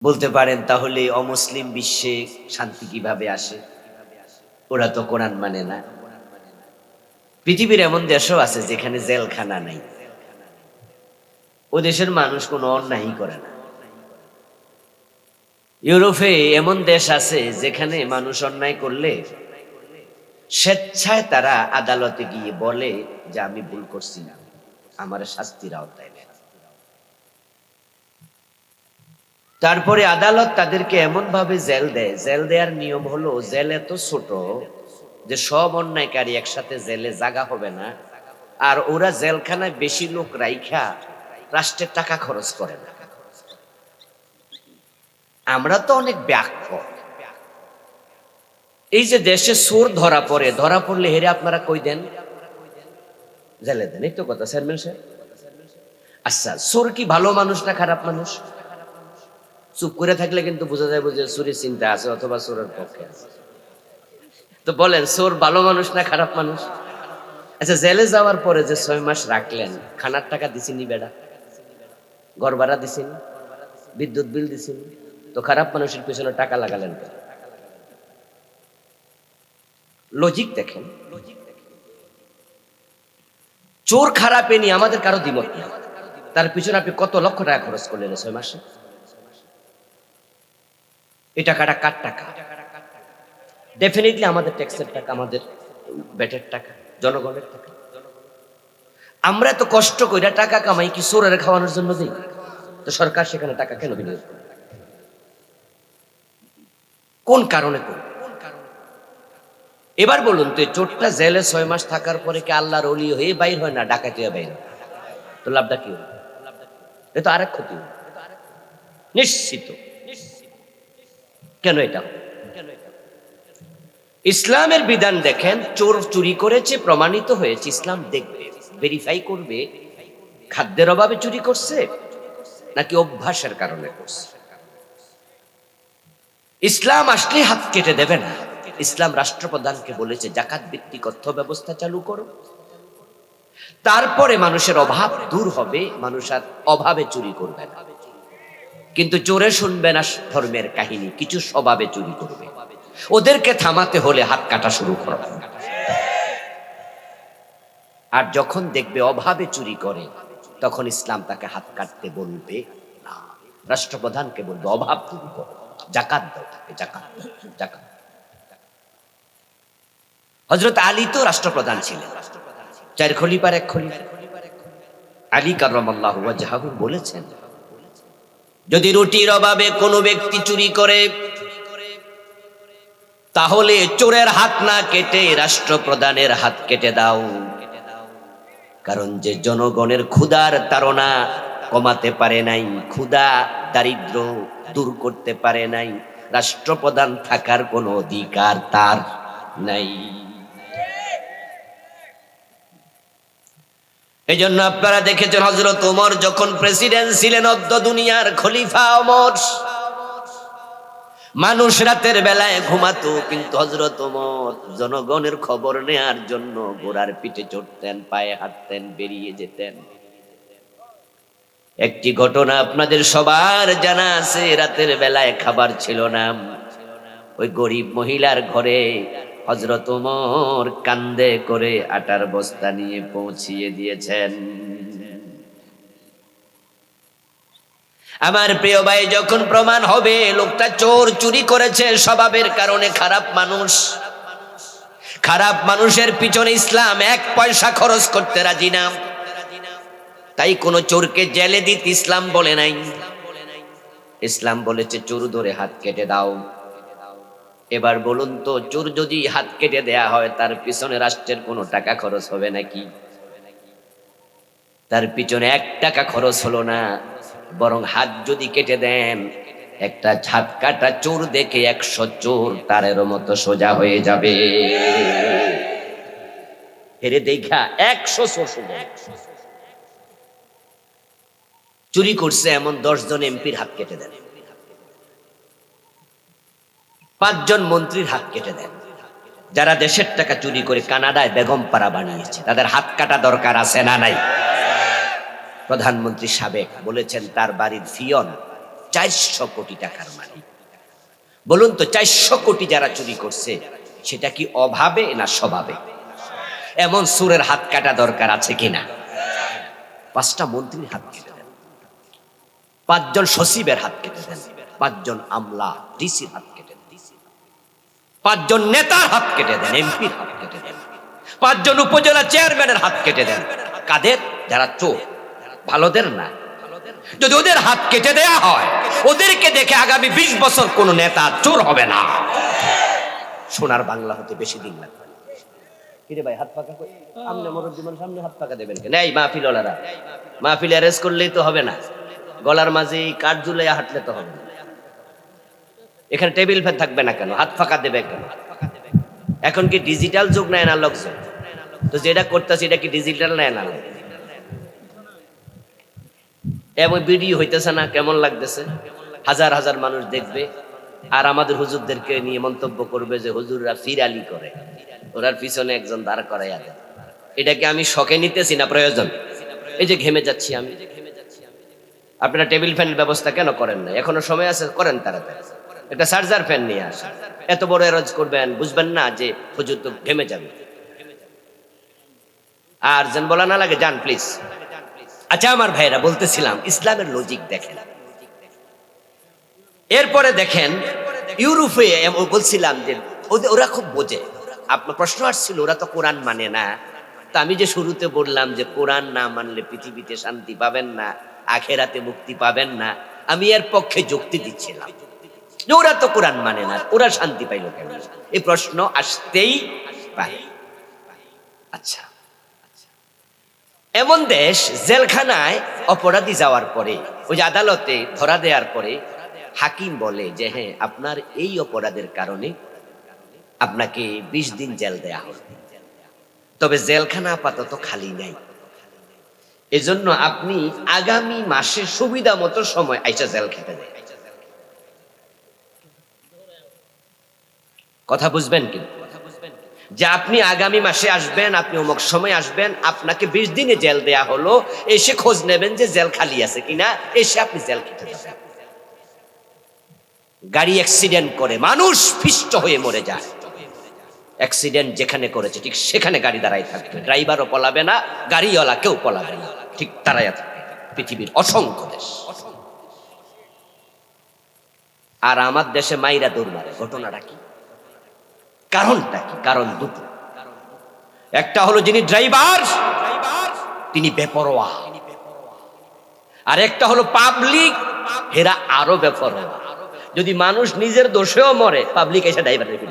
বলতে পারেন তাহলে অমুসলিম বিশ্বে শান্তি কিভাবে আসে? ওরা তো কোরআন মানে না। পৃথিবীর এমন দেশও আছে যেখানে জেলখানা নাই। ও দেশের মানুষ কোনো অন্যায়ই করে না। ইউরোপে এমন দেশ আছে যেখানে মানুষ অন্যায় করলে স্বেচ্ছায় তারা আদালতে গিয়ে বলে যে আমি ভুল করছি না, আমার শাস্তির আওতায় নেন। তারপরে আদালত তাদেরকে এমন ভাবে জেল দেয়, জেল দেওয়ার নিয়ম হলো জেল এত ছোট যে সব অন্যায়কারী একসাথে জেলে জাগা হবে না। আর ওরা জেলখানায় বেশি লোক রাইখা রাষ্ট্রের টাকা খরচ করে না। আমরা তো অনেক ব্যাখ্য। এই যে দেশে চোর ধরা পড়লে হেরে আপনারা কই দেন? জেলে দেন। এই তো কথা চেয়ারম্যান সাহেব। আচ্ছা, চোর কি ভালো মানুষ না খারাপ মানুষ? চুপ করে থাকলে কিন্তু বোঝা যায় যে চুরির চিন্তা আছে অথবা চোরের পক্ষে আছে। তো বলেন, চোর ভালো মানুষ না খারাপ মানুষ? আচ্ছা, জেলে যাওয়ার পরে যে 6 মাস রাখলেন, খানার টাকা দিছিনি বেড়া, ঘর ভাড়া দিছিনি, বিদ্যুৎ বিল দিছিনি, তো খারাপ মানুষের পিছনে টাকা লাগালেন কেন? লজিক দেখেন। চোর খারাপ এ নিয়ে আমাদের কারো দ্বিমত নেই। তার পিছনে আপনি কত লক্ষ টাকা খরচ করলেন 6 মাসে? এই টাকাটা কার টাকা? ডেফিনেটলি আমাদের ট্যাক্সের টাকা, আমাদের ব্যাটের টাকা, জনগণের টাকা। আমরা এত কষ্ট কইরা টাকা কামাই কি চোরের খাওয়ানোর জন্য দিই? তো সরকার সেখানে টাকা কেন বিনিয়োগ করে? কোন কারণে করে? এবার বলুন তো, চোরটা জেলে 6 মাস থাকার পরে কি আল্লাহর ওলি হয়ে বাইর হয় না ডাকাতি হয়ে বাইর হয়? তো লাভটা কি হলো? এ তো আরেক ক্ষতি হলো নিশ্চিত। কেন এটা? ইসলামের বিধান দেখেন, চোর চুরি করেছে প্রমাণিত হয়েছে, ইসলাম দেখবে, ভেরিফাই করবে খাদ্যের অভাবে চুরি করছে নাকি অভ্যাসের কারণে করছে। ইসলাম আসলে হাত কেটে দেবে না। ইসলাম রাষ্ট্রপ্রধানকে বলেছে জাকাত ভিত্তিক অর্থ ব্যবস্থা চালু করো, তারপরে মানুষের অভাব দূর হবে, মানুষ আর অভাবে চুরি করবে না। কিন্তু চোরে শুনবে না ধর্মের কাহিনী, কিছু স্বভাবে চুরি করবে। ওদেরকে থামাতে হলে হাত কাটা শুরু করবে। আর যখন দেখবে অভাবে চুরি করে, তখন ইসলাম তাকে হাত কাটতে বলবে না। রাষ্ট্রপ্রধানকে বলবে অভাব দূর করো, জাকাত দাও, তাকে জাকাত দাও, জাকাত। হযরত আলী তো রাষ্ট্রপ্রধান ছিলেন, 4 খলিফার 1 খলিফা। আলী কাররামাল্লাহু ওয়াজহাহু বলেছেন, যদি রুটির অভাবে কোনো ব্যক্তি চুরি করে, তাহলে চোরের হাত না কেটে রাষ্ট্রপ্রধানের হাত কেটে দাও। কারণ যে জনগণের ক্ষুধার তাড়না কমাতে পারে নাই, ক্ষুধা দারিদ্র দূর করতে পারে নাই, রাষ্ট্রপ্রধান থাকার কোনো অধিকার তার নাই। এই জন্য আপনারা দেখেছেন হযরত ওমর যখন প্রেসিডেন্ট ছিলেন, অদ্য দুনিয়ার খলিফা ওমর, মানুষ রাতের বেলায় ঘুমাতো, কিন্তু হযরত ওমর জনগণের খবর নেয়ার জন্য ঘোড়ার পিঠে চড়তেন, পায়ে হাঁটতেন, বেরিয়ে যেতেন। একটি ঘটনা আপনাদের সবার জানা আছে, রাতের বেলায় খাবার ছিল না, ওই গরিব মহিলার ঘরে হযরত ওমর কান্দে করে আটার বস্তা নিয়ে পৌঁছিয়ে দিয়েছেন। আমার প্রিয় ভাই, যখন প্রমাণ হবে লোকটা চোর, চুরি করেছে স্বভাবের কারণে, খারাপ মানুষ, খারাপ মানুষের পিছনে ইসলাম 1 পয়সা খরচ করতে রাজি না। তাই কোন চোরকে জেলে দিতে ইসলাম বলে নাই। ইসলাম বলেছে চোর ধরে হাত কেটে দাও। এবার বলুন তো, চোর যদি হাত কেটে দেয়া হয়, তার পিছনে রাষ্ট্রের কোনো টাকা খরচ হবে নাকি? তার পিছনে 1 টাকা খরচ হলো না, বরং হাত যদি কেটে দেন, একটা হাত কাটা চোর দেখে 100 চোর তারের মতো সোজা হয়ে যাবে। হেরে দেখা 100 চোর সোজা। চুরি করছে এমন 10 জন এমপির হাত কেটে দেন, 5 জন মন্ত্রীর হাত কেটে দেন। যারা দেশের টাকা চুরি করে কানাডায় বেগম পাড়া বানিয়েছে, তাদের হাত কাটা দরকার আছে না নাই? প্রধানমন্ত্রী সাবেক বলেছেন তার বাড়ির ফিয়ন 400 কোটি টাকার মালিক। বলুন তো 400 কোটি যারা চুরি করছে সেটা কি অভাবে না স্বভাবে? এমন সুরের হাত কাটা দরকার আছে কিনা? 5টা মন্ত্রীর হাত কেটে দেন, 5 জন সচিবের হাত কেটে দেন, 5 জন আমলা ডিসির হাত কেটে দেন, 5 জন নেতার হাত কেটে দেন, এমপির হাত কেটে দেন, 5 জন উপজেলা চেয়ারম্যানের হাত কেটে দেন। কাদের? যারা চোর, ভালোদের না। যদি ওদের হাত কেটে দেয়া হয়, ওদেরকে দেখে আগামী 20 বছর কোন নেতা চোর হবে না। সোনার বাংলা হতে বেশি দিন লাগবে না। কিরে ভাই, হাত পাকা কই? আমনে মুরব্বি মানুষ, সামনে হাত পাকা দেবেন কেন? এই মাহফিল ওলারা, মাহফিল অ্যারেঞ্জ করলেই তো হবে না, গলার মাঝে কাঠ ঝুলাইয়া হাঁটলে তো হবে না। এখানে টেবিল ফ্যান থাকবে না কেন? হাত ফাঁকা দেবে কেন? এখন কি ডিজিটাল যুগ না অ্যানালগ যুগ? তো যেটা করতেছে এটা কি ডিজিটাল না অ্যানালগ? এমন ভিডিও হইতেছে না? কেমন লাগতেছে? হাজার হাজার মানুষ দেখবে, আর আমাদের হুজুরদেরকে নিয়ে মন্তব্য করবে যে হুজুররা ফিরালি করে, ওরার পিছনে একজন দাঁড় করাইয়া দেন। এটাকে আমি শখে নিতেছি না প্রয়োজন? এই যে ঘেমে যাচ্ছি আমি, আপনারা টেবিল ফ্যানের ব্যবস্থা কেন করেন না? এখনো সময় আছে, করেন তাড়াতাড়ি। একটা চার্জার ফ্যান নিয়ে আসেন। এত বড় এরজ করবেন, বুঝবেন না যে হুজুর তো ঘেমে যাবে? আর যেন বলা না লাগে, যান প্লিজ। আচ্ছা আমার ভাইরা, বলতেছিলাম ইসলামের লজিক দেখেন। এরপরে দেখেন ইউরোপে, বলছিলাম যে ওরা খুব বোঝে। আপনার প্রশ্ন আসছিল ওরা তো কোরআন মানে না। তা আমি যে শুরুতে বললাম যে কোরআন না মানলে পৃথিবীতে শান্তি পাবেন না, আখেরাতে মুক্তি পাবেন না, আমি এর পক্ষে যুক্তি দিচ্ছিলাম যে ওরা তো কোরআন মানে না, ওরা শান্তি পাইল কেন? এই প্রশ্ন আসতেই পারে। আচ্ছা, এমন দেশ জেলখানায় অপরাধী যাওয়ার পরে, ওই যে আদালতে ধরা দেওয়ার পরে হাকিম বলে যে হ্যাঁ, আপনার এই অপরাধের কারণে আপনাকে 20 দিন জেল দেয়া হবে, তবে জেলখানা আপাতত খালি নাই, এজন্য আপনি আগামী মাসে সুবিধা মতো সময় আইসা জেল খেতে দেয়। কথা বুঝবেন কি? যে আপনি আগামী মাসে আসবেন, আপনি অমুক সময় আসবেন, আপনাকে 20 দিনে জেল দেয়া হলো, এসে খোঁজ নেবেন যে জেল খালি আছে কিনা, এসে আপনি জেল খেতে যাবেন। গাড়ি অ্যাক্সিডেন্ট করে মানুষ পিষ্ট হয়ে মরে যায়, অ্যাক্সিডেন্ট যেখানে করেছে ঠিক সেখানে গাড়ি দাঁড়াই থাকবে, ড্রাইভারও পলাবে না, গাড়িওয়ালা কেউ পলাবে না, ঠিক দাঁড়াইয়া থাকবে। পৃথিবীর অসংখ্য দেশ। আর আমার দেশে মাইরা দৌড় মারে। ঘটনাটা কি? কারণটা কি? কারণ দুটো। একটা হলো যিনি ড্রাইভার তিনি বেপরোয়া, আর একটা হলো পাবলিক, এরা আরো বেপরোয়া। যদি মানুষ নিজের দোষেও মরে, পাবলিক এসে ড্রাইভার রেখে।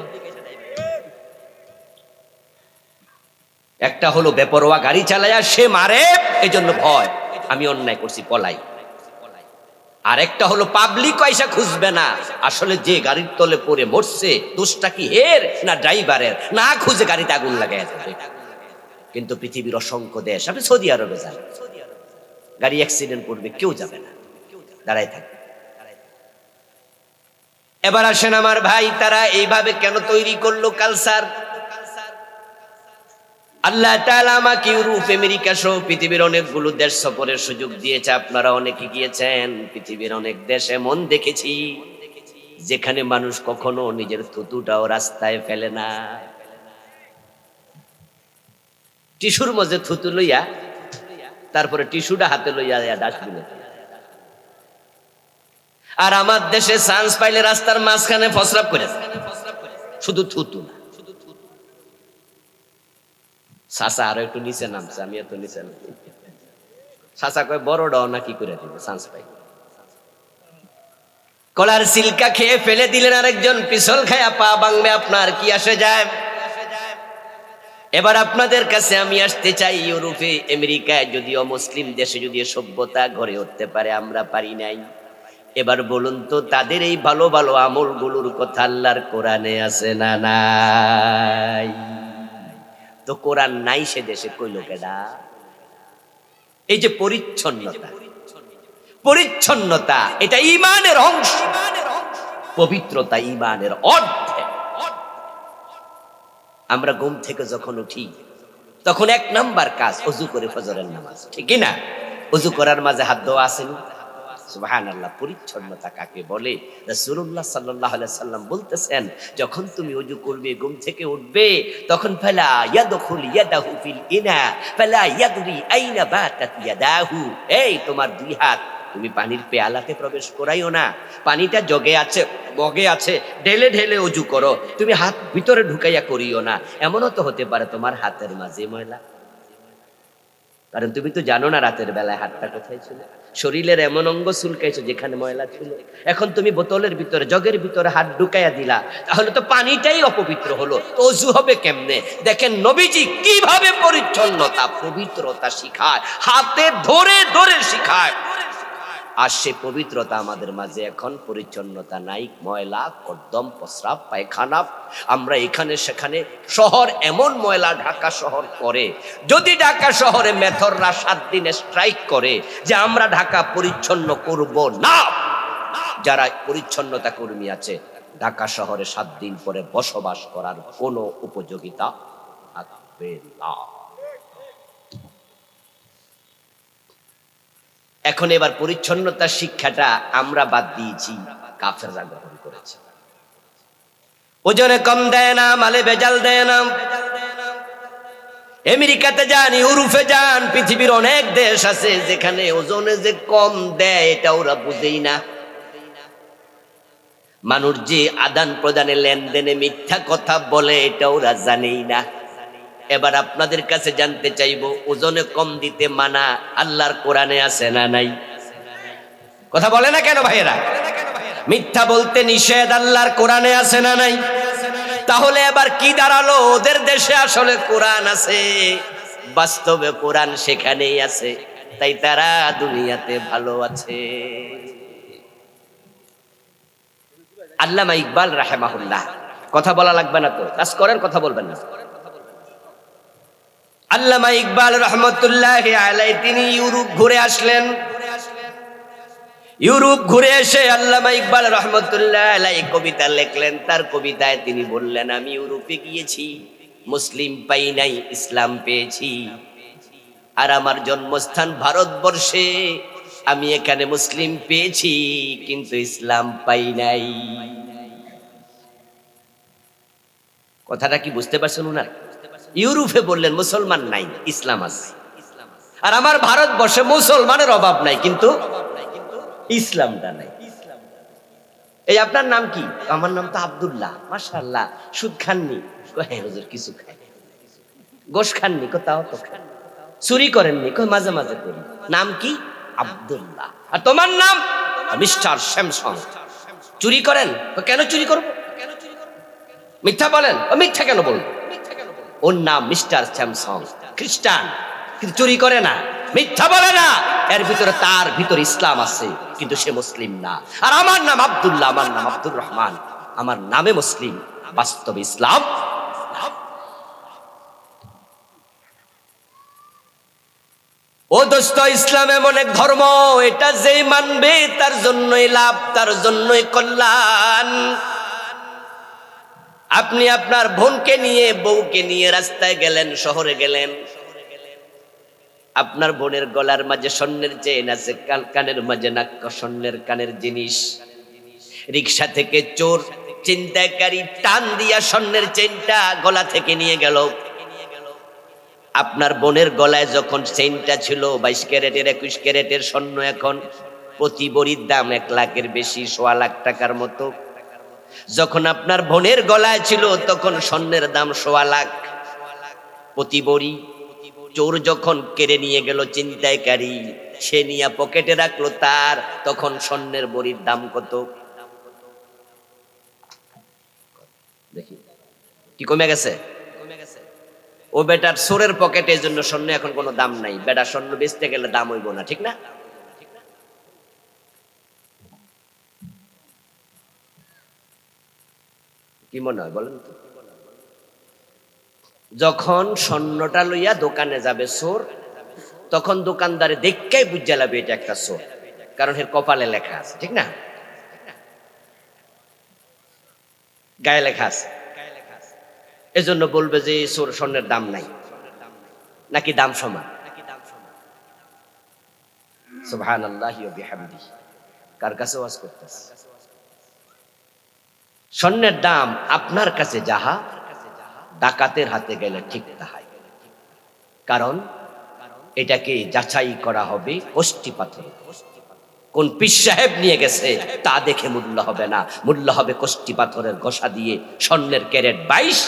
একটা হলো বেপরোয়া, গাড়ি চালায়া সে মারে, এই জন্য ভয়, আমি অন্যায় করছি পলাই। আর একটা হলো পাবলিক পয়সা খুঁজবে না, আসলে যে গাড়ির তলে পড়ে মরছে দোষটা কি এর না ড্রাইভারের, না খুঁজে গাড়িতে আগুন লাগাই যাবে। কিন্তু পৃথিবীর অসংখ্য দেশ, আপনি সৌদি আরবে যান, গাড়ি অ্যাক্সিডেন্ট করবে, কেউ যাবে না, দাঁড়ায় থাকবে। এবার আসেন আমার ভাই, তারা এইভাবে কেন তৈরি করলো কালচার? আল্লাহ তাআলা আমাকে ইউরোপ, আমেরিকা সহ পৃথিবীর অনেকগুলো দেশ সফরের সুযোগ দিয়েছে। আপনারা অনেকে গিয়েছেন। পৃথিবীর অনেক দেশে মন দেখেছি যেখানে মানুষ কখনো নিজের থুতুটাও রাস্তায় ফেলে না। টিস্যুর মধ্যে থুতু লইয়া, তারপরে টিস্যুটা হাতে লইয়া ডাস্টবিনে। আর আমার দেশে চান্স পাইলে রাস্তার মাঝখানে ফসরাপ করে, শুধু থুতু না। চাচা আরো একটু নিচে নামছে, আমি এত নিচে নাম। চাচা কয় বড়টাও না কি করে দিবে চান্স পাই। কলার সিল্কা খেয়ে ফেলে দিলেন, আরেকজন পিছল খায়া পা ভাঙবে, আপনার কি আসে যায়? এবার আপনাদের কাছে আমি আসতে চাই, ইউরোপে, আমেরিকায়, যদিও মুসলিম দেশে যদি সভ্যতা গড়ে উঠতে পারে, আমরা পারি নাই। এবার বলুন তো, তাদের এই ভালো ভালো আমলগুলোর কথা আল্লাহর কোরআনে আছে না নাই? তো কোরআন নাই সে দেশে কইল কেডা? এই যে পরিচ্ছন্নতা, পরিচ্ছন্নতা এটা ঈমানের অংশ, পবিত্রতা ঈমানের অর্ধেক। আমরা ঘুম থেকে যখন উঠি তখন 1 নাম্বার কাজ ওযু করে ফজরের নামাজ, ঠিক না? ওযু করার মাঝে হাত ধোয়া আসেনি? সুবহানাল্লাহ। পরিচ্ছন্নতা কাকে বলে? রাসূলুল্লাহ সাল্লাল্লাহু আলাইহি সাল্লাম বলতেছেন, যখন তুমি ওযু করবে, ঘুম থেকে উঠবে, তখন ফালা ইয়াদখুল ইয়াদাহু ফিল ইনা ফালা ইয়াদরি আইনা বাতাত ইয়াদাহু। এই তোমার দুই হাত তুমি পানির পেয়ালাতে প্রবেশ করাইও না। পানিটা জগে আছে, মগে আছে, ঢেলে ঢেলে ওযু করো। তুমি হাত ভিতরে ঢুকাইয়া করিও না। এমনও তো হতে পারে তোমার হাতের মাঝে ময়লা, কারণ তুমি তো জানো না রাতের বেলায় হাতটা কোথায় ছিল। শরীরের এমন অঙ্গ চুলকাইছো যেখানে ময়লা ছিল, এখন তুমি বোতলের ভিতরে, জগের ভিতরে হাত ঢুকাইয়া দিলা, তাহলে তো পানিটাই অপবিত্র হলো। তো অজু হবে কেমনে? দেখেন নবীজি কিভাবে পরিচ্ছন্নতা, পবিত্রতা শিখায়, হাতে ধরে ধরে শিখায়। আর সে পবিত্রতা আমাদের মাঝে এখন পরিচ্ছন্নতা নাই। ময়লা, কর্দম, প্রস্রাব, পায়খানা, আমরা এখানে সেখানে। শহর এমন ময়লা ঢাকা শহর করে, যদি ঢাকা শহরে মেথররা 7 দিনে স্ট্রাইক করে যে আমরা ঢাকা পরিচ্ছন্ন করব না, যারা পরিচ্ছন্নতা কর্মী আছে, ঢাকা শহরে 7 দিন পরে বসবাস করার কোনো উপযোগিতা থাকবে না। এখন এবার পরিচ্ছন্নতার শিক্ষাটা আমরা বাদ দিয়েছি, কাফেররা গ্রহণ করেছে। ওজনে কম দেয় না, মালে ভেজাল দেয় না। আমেরিকাতে যান, ইউরোপে যান, পৃথিবীর অনেক দেশ আছে যেখানে ওজনে যে কম দেয় এটা ওরা বুঝেই না। মানুষ যে আদান প্রদানে, লেনদেনে মিথ্যা কথা বলে এটা ওরা জানেই না। এবার আপনাদের কাছে জানতে চাইবো, ওজনে কম দিতে মানা আল্লাহর কোরআনে আছে না নাই? কথা বলে না কেন ভাইয়েরা? মিথ্যা বলতে নিষেধ আল্লাহর কোরআনে আছে না নাই? তাহলে এবার কি দাঁড়ালো? ওদের দেশে আসলে কোরআন আছে, বাস্তবে কোরআন সেখানেই আছে, তাই তারা দুনিয়াতে ভালো আছে। আল্লামা ইকবাল রাহিমাহুল্লাহ, কথা বলা লাগবে না তো, কাজ করেন, কথা বলবেন না। আল্লামা ইকবাল রহমতুল্লাহি আলাইহি তিনি ইউরোপ ঘুরে আসলেন। ইউরোপ ঘুরে এসে আল্লামা ইকবাল রহমতুল্লাহি আলাইহি কবিতা লিখলেন। তার কবিতায় তিনি বললেন, আমি ইউরোপে গিয়েছি, মুসলিম পাই নাই, ইসলাম পেয়েছি। আর আমার জন্মস্থান ভারতবর্ষে, আমি এখানে মুসলিম পেয়েছি কিন্তু ইসলাম পাই নাই। কথাটা কি বুঝতে পারছেন উনার? ইউরোপে বললেন মুসলমান নাই, ইসলাম আছে। আর আমার ভারতবর্ষে মুসলমানের অভাব নাই কিন্তু ইসলামটা নাই। এই আপনার নাম কি? আমার নাম তো আব্দুল্লাহ। মাশাআল্লাহ। সুদ খাননি? হ্যাঁ হুজুর কিছু খাই। গোশ খাননি? কোথাও তো খান। চুরি করেননি? মাঝে মাঝে করি। নাম কি? আব্দুল্লাহ। আর তোমার নাম? Mister Samsung. চুরি করেন? কেন চুরি করবো? মিথ্যা বলেন? মিথ্যা কেন বলবো? ওর নাম মিস্টার স্যামসং, খ্রিস্টান, কিন্তু চুরি করে না, মিথ্যা বলে না। এর ভিতরে, তার ভিতরে ইসলাম আছে কিন্তু সে মুসলিম না। আর আমার নাম আব্দুল্লাহ, আমার নাম আব্দুর রহমান, আমার নামে মুসলিম, বাস্তবে ইসলাম। ও দোস্ত, ইসলাম এমন এক ধর্ম, এটা যেই মানবে তার জন্যই লাভ, তার জন্যই কল্যাণ। আপনি আপনার বোনকে নিয়ে, বউকে নিয়ে রাস্তায় গেলেন, শহরে গেলেন, আপনার বোনের গলার মাঝে স্বর্ণের চেইন আছে, কানের মাঝে নাক্য স্বর্ণের কানের জিনিস। রিক্সা থেকে চোর ছিনতাইকারী টান দিয়া স্বর্ণের চেইনটা গলা থেকে নিয়ে গেল। আপনার বোনের গলায় যখন চেইনটা ছিল 22 ক্যারেটের, 21 ক্যারেটের স্বর্ণ, এখন প্রতি বড়ির দাম 1 লাখের বেশি, 1.25 লাখ টাকার মতো। যখন আপনার বোনের গলায় ছিল তখন স্বর্ণের দাম 1.25 লাখ প্রতি বড়ি। চোর যখন কেড়ে নিয়ে গেল ছিনতাইকারী, সে নিয়ে পকেটে রাখলো তার, তখন স্বর্ণের বড়ির দাম কত? দেখি কি কমে গেছে? ও বেটার চোরের পকেটে, এই জন্য স্বর্ণ এখন কোনো দাম নাই। বেটা স্বর্ণ বেচতে গেলে দাম হইব না, ঠিক না? কি মনে হয় বলেন তো? যখন স্বর্ণটা লইয়া দোকানে যাবে চোর, তখন দোকানদারে দেখেই বুঝা যাবে এটা একটা চোর, কারণ এর কপালে লেখা আছে, ঠিক না? গায়ে লেখা আছে, এজন্য বলবে যে চোর, স্বর্ণের দাম নাই, নাকি দাম সমান। সুবহানাল্লাহি ওয়া বিহামদিহি। কার কাছে ওয়াজ করতেছে? স্বর্ণের দাম আপনার কাছে যাহা, ডাকাতের হাতে গেলে ঠিক তাহাই। কারণ এটাকে যাচাই করা হবে কষ্টি পাথর। কোন পীর সাহেব নিয়ে গেছে তা দেখে মূল্য হবে না, মূল্য হবে কষ্টি পাথরের ঘষা দিয়ে। স্বর্ণের ক্যারেট 22,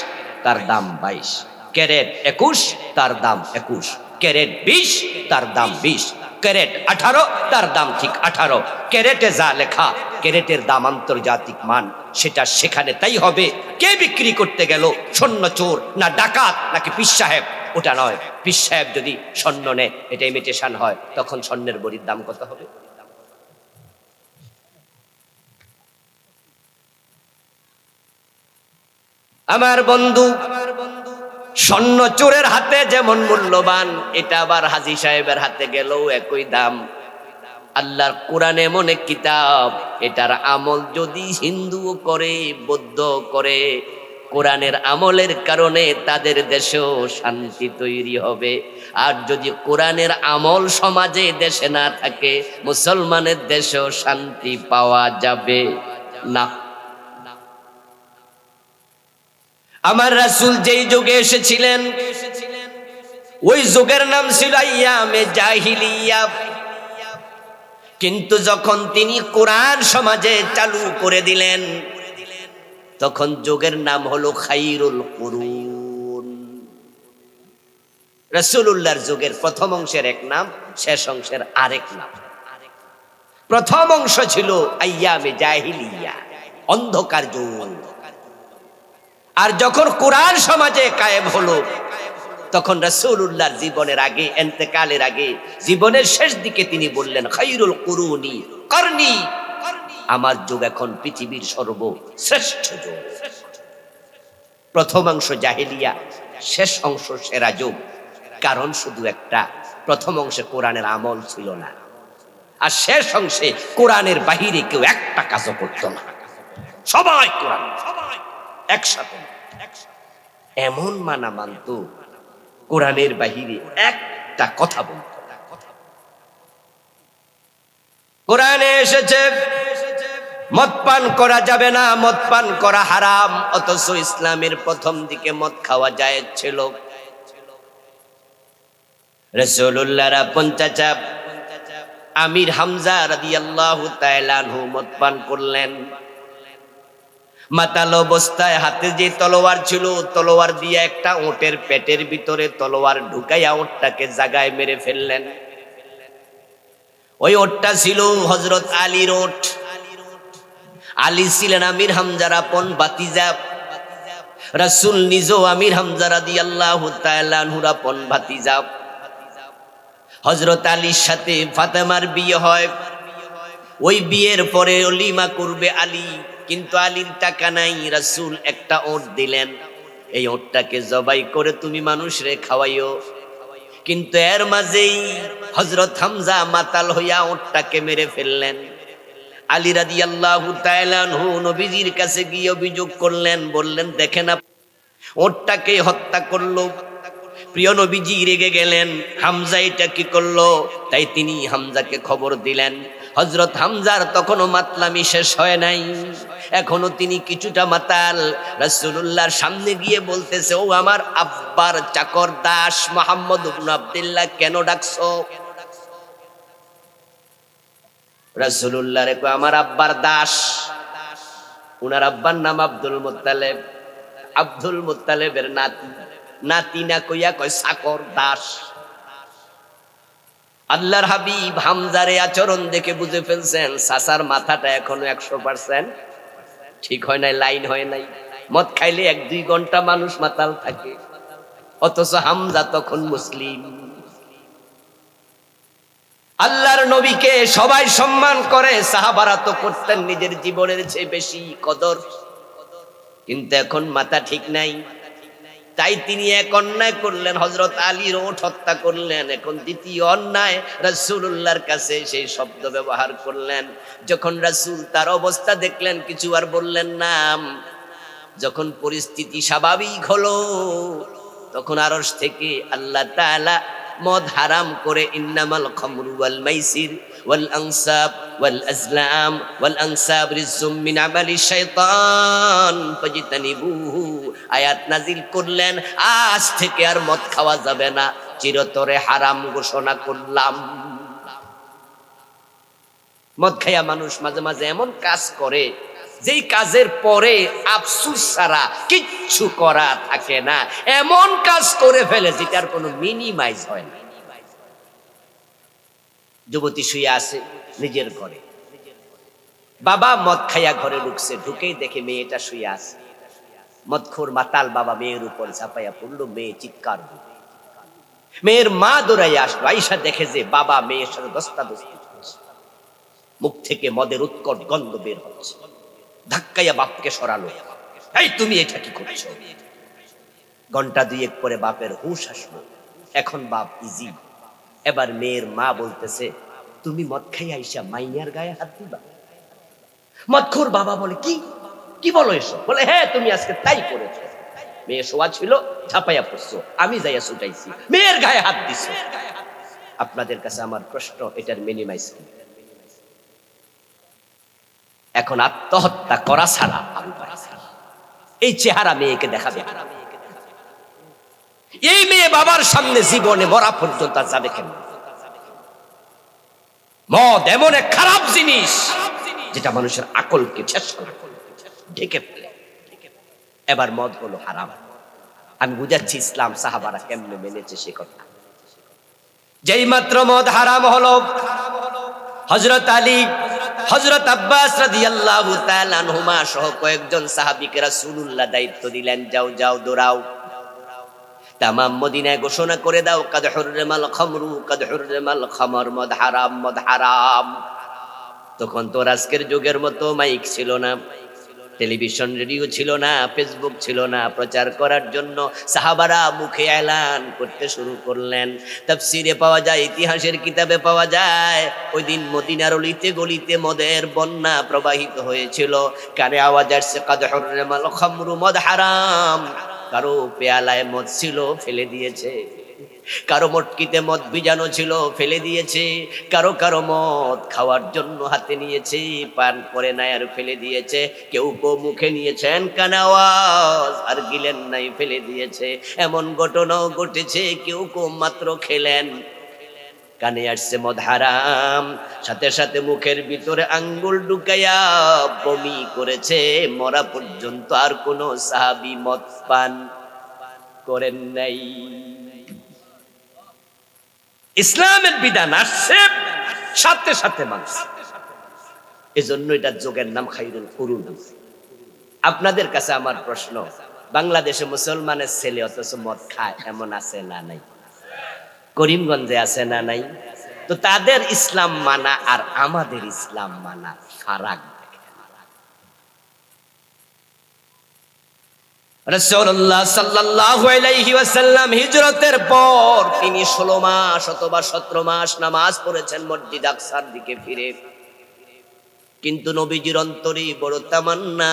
তার দাম 22, ক্যারেট 21, তার দাম 21, ক্যারেট 20, তার দাম 20, ক্যারেট 18, তার দাম ঠিক 18। ক্যারেটে যা লেখা, ক্যারেটের দাম আন্তর্জাতিক মান, সেটা সেখানে তাই হবে। কে বিক্রি করতে গেল, স্বর্ণ চোর না ডাকাত নাকি পীর সাহেব, ওটা নয়। পীর সাহেব যদি স্বর্ণ নেয়, এটা ইমিটেশন হয়, তখন স্বর্ণের বড়ির দাম কত হবে? আমার বন্ধু, স্বর্ণ চোরের হাতে যেমন মূল্যবান, এটা আবার হাজী সাহেবের হাতে গেলেও একই দাম। আল্লাহর কোরআন এমন এক কিতাব, এটার আমল যদি হিন্দু করে, বৌদ্ধ করে, কোরআনের আমলের কারণে তাদের দেশেও শান্তি তৈরি হবে। আর যদি কোরআনের আমল সমাজে দেশে না থাকে, মুসলমানের দেশেও শান্তি পাওয়া যাবে না। আমার রাসূল যেই যুগে এসেছিলেন, ওই যুগের নাম ছিল আইয়ামে জাহিলিয়া। কিন্তু যখন তিনি কোরআন সমাজে চালু করে দিলেন, তখন যুগের নাম হলো খাইরুল কুরুন। রাসূলুল্লাহর যুগের প্রথম অংশের এক নাম, শেষ অংশের আরেক নাম। প্রথম অংশ ছিল আইয়ামে জাহিলিয়া, অন্ধকার যুগ। আর যখন কোরআন সমাজে কায়েম হলো, তখন রাসূলুল্লাহর জীবনের আগে, ইন্তেকালের আগে, জীবনের শেষ দিকে তিনি বললেন, খাইরুল কুরুনি করনি, আমার যুগ এখন পৃথিবীর সর্বশ্রেষ্ঠ যুগ। প্রথম অংশ জাহেলিয়া, শেষ অংশ সেরা যুগ। কারণ শুধু একটা, প্রথম অংশে কোরআনের আমল ছিল না, আর শেষ অংশে কোরআনের বাহিরে কেউ একটা কাজও করত না, সবাই কোরআন একসাথে। এমন মানা মানত, কোরআনের বাহিরে একটা কথা বলত না। কোরআনে এসেছে মদ পান করা যাবে না, মদ পান করা হারাম, অথচ ইসলামের প্রথম দিকে মদ খাওয়া জায়েজ ছিল। রাসূলুল্লাহর আপন চাচা আমির হামজা রাদিয়াল্লাহু তাআলা আনহু মদ পান করলেন। মাতাল অবস্থায় হাতে যে তলোয়ার ছিল, তলোয়ার দিয়ে একটা ওটের পেটের ভিতরে তলোয়ার ঢুকাইয়া ওটটাকে জাগায় মেরে ফেললেন। ওই ওটটা ছিল হযরত আলীর ওট। আলী ছিলেন আমির হামজার আপন ভাতিজা। রাসূল নিজেও আমির হামজা রাদিয়াল্লাহু তাআলা আনহুর আপন ভাতিজা। হযরত আলীর সাথে ফাতেমার বিয়ে হয়। ওই বিয়ের পরে ওলিমা করবে আলী, কিন্তু আলীর টাকা নাই। রাসূল একটা ওট দিলেন, এই ওটটাকে জবাই করে তুমি মানুষরে খাওয়াইও। কিন্তু এর মাঝেই হযরত হামজা মাতাল হইয়া ওটটাকে মেরে ফেললেন। আলী রাদিয়াল্লাহু তাআলা আনহু নবীজির কাছে গিয়ে অভিযোগ করলেন, বললেন দেখেন ওটটাকে হত্যা করলো। প্রিয় নবীজি রেগে গেলেন, হামজা এটা কি করলো? তাই তিনি হামজাকে খবর দিলেন। হযরত হামজার তখনও মাতলামি শেষ হয় নাই, এখনো তিনি কিছুটা মাতাল। রাসূলুল্লাহর সামনে গিয়ে বলতেছে, ও আমার আব্বার চাকর দাস মুহাম্মদ ইবনে আব্দুল্লাহ, কেন ডাকছো? রাসূলুল্লাহ রে কয়, আমার আব্বার দাস। উনার আব্বার নাম আব্দুল মুত্তালিব। আব্দুল মুত্তালিবের নাতি, নাতি না কইয়া কয় চাকর দাস। আল্লাহর হাবিব হামজারে আচরণ দেখে বুঝে ফেলছেন, চাচার মাথাটা এখনো 100% ঠিক হয় নাই, লাইন হয় নাই। মদ খাইলে 1-2 ঘন্টা মানুষ মাতাল থাকে, অথচ হামজা তখন মুসলিম। আল্লাহর নবীকে সবাই সম্মান করে, সাহাবারা তো করতেন নিজের জীবনের চেয়ে বেশি কদর, কিন্তু এখন মাথা ঠিক নাই। তাই তিনি এক অন্যায় করলেন, হযরত আলীর ওট হত্যা করলেন। এখন দ্বিতীয় অন্যায়, রাসূলুল্লাহর কাছে সেই শব্দ ব্যবহার করলেন। যখন রাসূল তার অবস্থা দেখলেন, কিছু আর বললেন না। যখন পরিস্থিতি স্বাভাবিক হলো, তখন আরশ থেকে আল্লাহ তাআলা মদ হারাম করে ইন্নামাল খামরু ওয়াল মাইসির ওয়াল আনসাব ওয়াল আজলাম ওয়াল আনসাব রিজুম মিন আমালি শাইতান ফাজতানিবুহু আয়াত নাজিল করলেন আজ থেকে আর মদ খাওয়া যাবে না, চিরতরে হারাম ঘোষণা করলাম। মদ খাইয়া মানুষ মাঝে মাঝে এমন কাজ করে যেই কাজের পরে আফসোস ছাড়া কিচ্ছু করা থাকে না, এমন কাজ করে ফেলে যেটার কোনো মিনিমাইজ হয় না। যুবতী শুয়ে আছে নিজের ঘরে, বাবা মদ খাইয়া ঘরে ঢুকছে, ঢুকেই দেখে মেয়েটা শুয়ে আছে। মদখোর মাতাল বাবা মেয়ের উপর ঝাঁপাইয়া পড়লো, মেয়ে চিৎকার দিল। মেয়ের মা দৌড়াইয়া আসলো, আইসা দেখে যে বাবা মেয়ের সাথে দস্তাদস্তি করছে, মুখ থেকে মদের উৎকট গন্ধ বের হচ্ছে। ধাক্কাইয়া বাপকে সরালো, এই তুমি এটা কি করছো? ঘন্টা দুয়েক পরে বাপের হুঁশ আসলো, এখন বাপ ইজি। এবার মেয়ের মা বলতেছে, তুমি মদ খাইয়া আইসা মাইয়ার গায়ে হাত দিবা? মদখোর বাবা বলে, কি কি বলো এসো? বলে, হ্যাঁ তুমি আজকে তাই করেছো। মেয়ে শোয়া ছিল, ঝাঁপাইয়া পড়ছো, আমি যাইয়া ছুটাইছি, মেয়ের গায়ে হাত দিছো। আপনাদের কাছে আমার প্রশ্ন, এটার মিনিমাইজ কি? এখন আত্মহত্যা করা ছাড়া এই চেহারা মেয়েকে দেখাবে? এই মেয়ে বাবার সামনে জীবনে মরা পর্যন্ত যাবে কেন? মদ এমন এক খারাপ জিনিস যেটা মানুষের আকলকে শেষ করে ঢেকে ফেলে। এবার মদ হলো হারাম। আমি বুঝাচ্ছি ইসলাম সাহাবারা কেমনে মেনেছে সে কথা। যেই মাত্র মদ হারাম হলো, হযরত আলী, হযরত আব্বাস রাদিয়াল্লাহু তাআলা আনহুমা সহ কয়েকজন সাহাবীকে রাসূলুল্লাহ দায়িত্ব দিলেন, যাও যাও দৌড়াও, তামাম মদিনায় ঘোষণা করে দাও, কাদ হুররিমাল খামরু কাদ হুররিমাল খামর, মদ হারাম মদ হারাম। তখন তো আজকের যুগের মতো মাইক ছিল না, টেলিভিশন রেডিও ছিল না, ফেসবুক ছিল না। প্রচার করার জন্য সাহাবারা মুখে এলান করতে শুরু করলেন। তাফসিরে পাওয়া যায়, ইতিহাসের কিতাবে পাওয়া যায়, ওই দিন মদিনার অলিতে গলিতে মদের বন্যা প্রবাহিত হয়েছিল। কানে আওয়াজ আসছে, কাদ হুররিমাল খামরু, মদ হারাম। কারো পেয়ালায় মদ ছিল, ফেলে দিয়েছে। কারো মটকিতে মদ ভিজানো ছিল, ফেলে দিয়েছে। কারো কারো মদ খাওয়ার জন্য হাতে নিয়েছে, পান করে নাই আর ফেলে দিয়েছে। কেউ কেউ মুখে নিয়েছেন, কানে আওয়াজ আর গিলেন নাই, ফেলে দিয়েছে। এমন ঘটনাও ঘটেছে, কেউ কেউ মাত্র খেলেন, কানে আসছে মদ হারাম, সাথে সাথে মুখের ভিতরে আঙ্গুল ঢুকাইয়া বমি করেছে। মরা পর্যন্ত আর কোন সাহাবী মদ পান করেন নাই। ইসলামের বিধান আসছে, সাথে সাথে মানুষ। এজন্য এটা যোগের নাম খায়রুল কুরুন। আপনাদের কাছে আমার প্রশ্ন, বাংলাদেশে মুসলমানের ছেলে অথচ মদ খায়, এমন আছে না নাই? করিমগঞ্জে আছে না নাই? তো তাদের ইসলাম মানা আর আমাদের ইসলাম মানা ফারাক। রাসূলুল্লাহ সাল্লাল্লাহু আলাইহি ওয়াসাল্লাম হিজরতের পর তিনি 16 মাস অথবা 17 মাস নামাজ পড়েছেন মসজিদ আকসার দিকে ফিরে। কিন্তু নবীজির অন্তরে বড় তামান্না,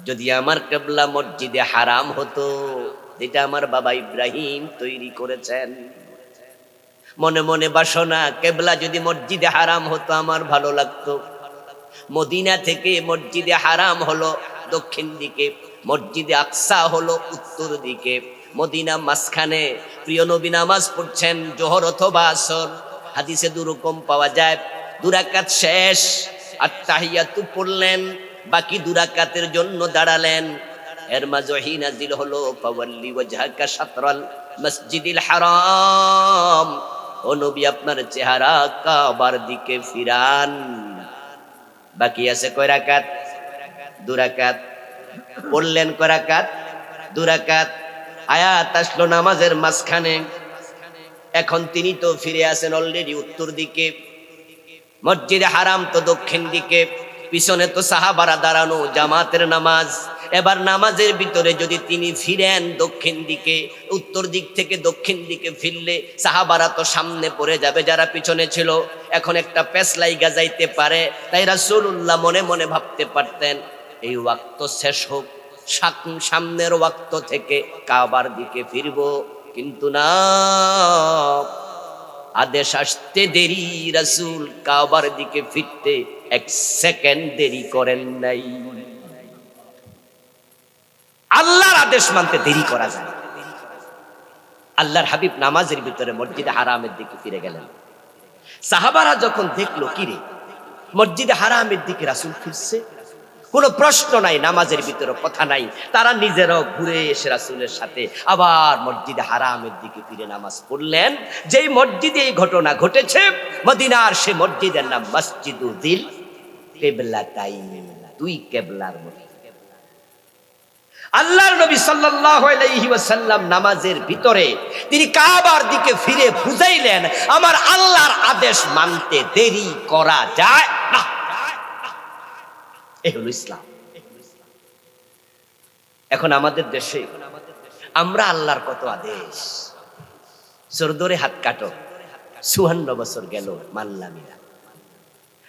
যদি আমার কিবলা মসজিদে হারাম হতো, যেটা আমার বাবা ইব্রাহিম তৈরি করেছেন, মনে মনে বাসনা, কিবলা যদি মসজিদে হারাম হতো আমার ভালো লাগতো। মদিনা থেকে মসজিদে হারাম হলো দক্ষিণ দিকে, মসজিদে আকসা হলো উত্তর দিকে, মদিনা মাঝখানে। প্রিয় নবী নামাজ পড়ছেন জোহর অথবা আসর, হাদিসে দুরকম পাওয়া যায়। দুরাকাত শেষ, আর তাহিয়াতু পড়লেন, বাকি দুরাকাতের জন্য দাঁড়ালেন। এর মাঝে ওহী নাজিল হলো, ফাওয়াল্লি ওয়াজহাকা শাতরাল মসজিদিল হারাম, ও নবী আপনার চেহারা কাবার দিকে ফিরান। বাকি আছে কয় রাকাত? 2 রাকাত। পড়লেন কয় রাকাত? 2 রাকাত। আয়াত আসলো নামাজের মাঝখানে। এখন তিনি তো ফিরে আসেন অলরেডি উত্তর দিকে, মসজিদে হারাম তো দক্ষিণ দিকে, পিছনে তো সাহাবারা দাঁড়ানো, জামাতের নামাজ। এবার নামাজের ভিতরে যদি তিনি ফিরেন দক্ষিণ দিকে, উত্তর দিক থেকে দক্ষিণ দিকে ফিরলে সাহাবারা তো সামনে পড়ে যাবে যারা পিছনে ছিল। এখন একটা পেছলাই গাজাইতে পারে। তাই রাসূলুল্লাহ মনে মনে ভাবতে পারতেন, এই ওয়াক্ত শেষ হোক, সামনের ওয়াক্ত থেকে কাবার দিকে ফিরবো, কিন্তু না, আদেশ আসতে দেরি, রাসূল কাবার দিকে ফিরতে 1 সেকেন্ড দেরি করেন নাই। আল্লাহর আদেশ মানতে দেরি করা যায়। আল্লাহর হাবিব নামাজের ভিতরে মসজিদে হারামের দিকে ফিরে গেলেন। সাহাবারা যখন দেখলো কিরে মসজিদে হারামের দিকে রাসূল ফিরছে, কোনো প্রশ্ন নাই, নামাজের ভিতরে কথা নাই, তারা নিজেরাও ঘুরে এসে রাসূলের সাথে আবার মসজিদে হারামের দিকে ফিরে নামাজ পড়লেন। যেই মসজিদে এই ঘটনা ঘটেছে, মদিনার সে মসজিদের নাম মসজিদুল কিবলাতাইন, 2 কিবলার মসজিদ। আল্লাহর নবী সাল্লাল্লাহু আলাইহি ওয়াসাল্লাম নামাজের ভিতরে তিনি কাবার দিকে ফিরে বুঝাইলেন, আমার আল্লাহর আদেশ মানতে দেরি করা যায় না। এই হলো ইসলাম। এখন আমাদের দেশে আমরা আল্লাহর কত আদেশ, চোর ধরে হাত কাটো, 54 বছর গেল মানলাম না,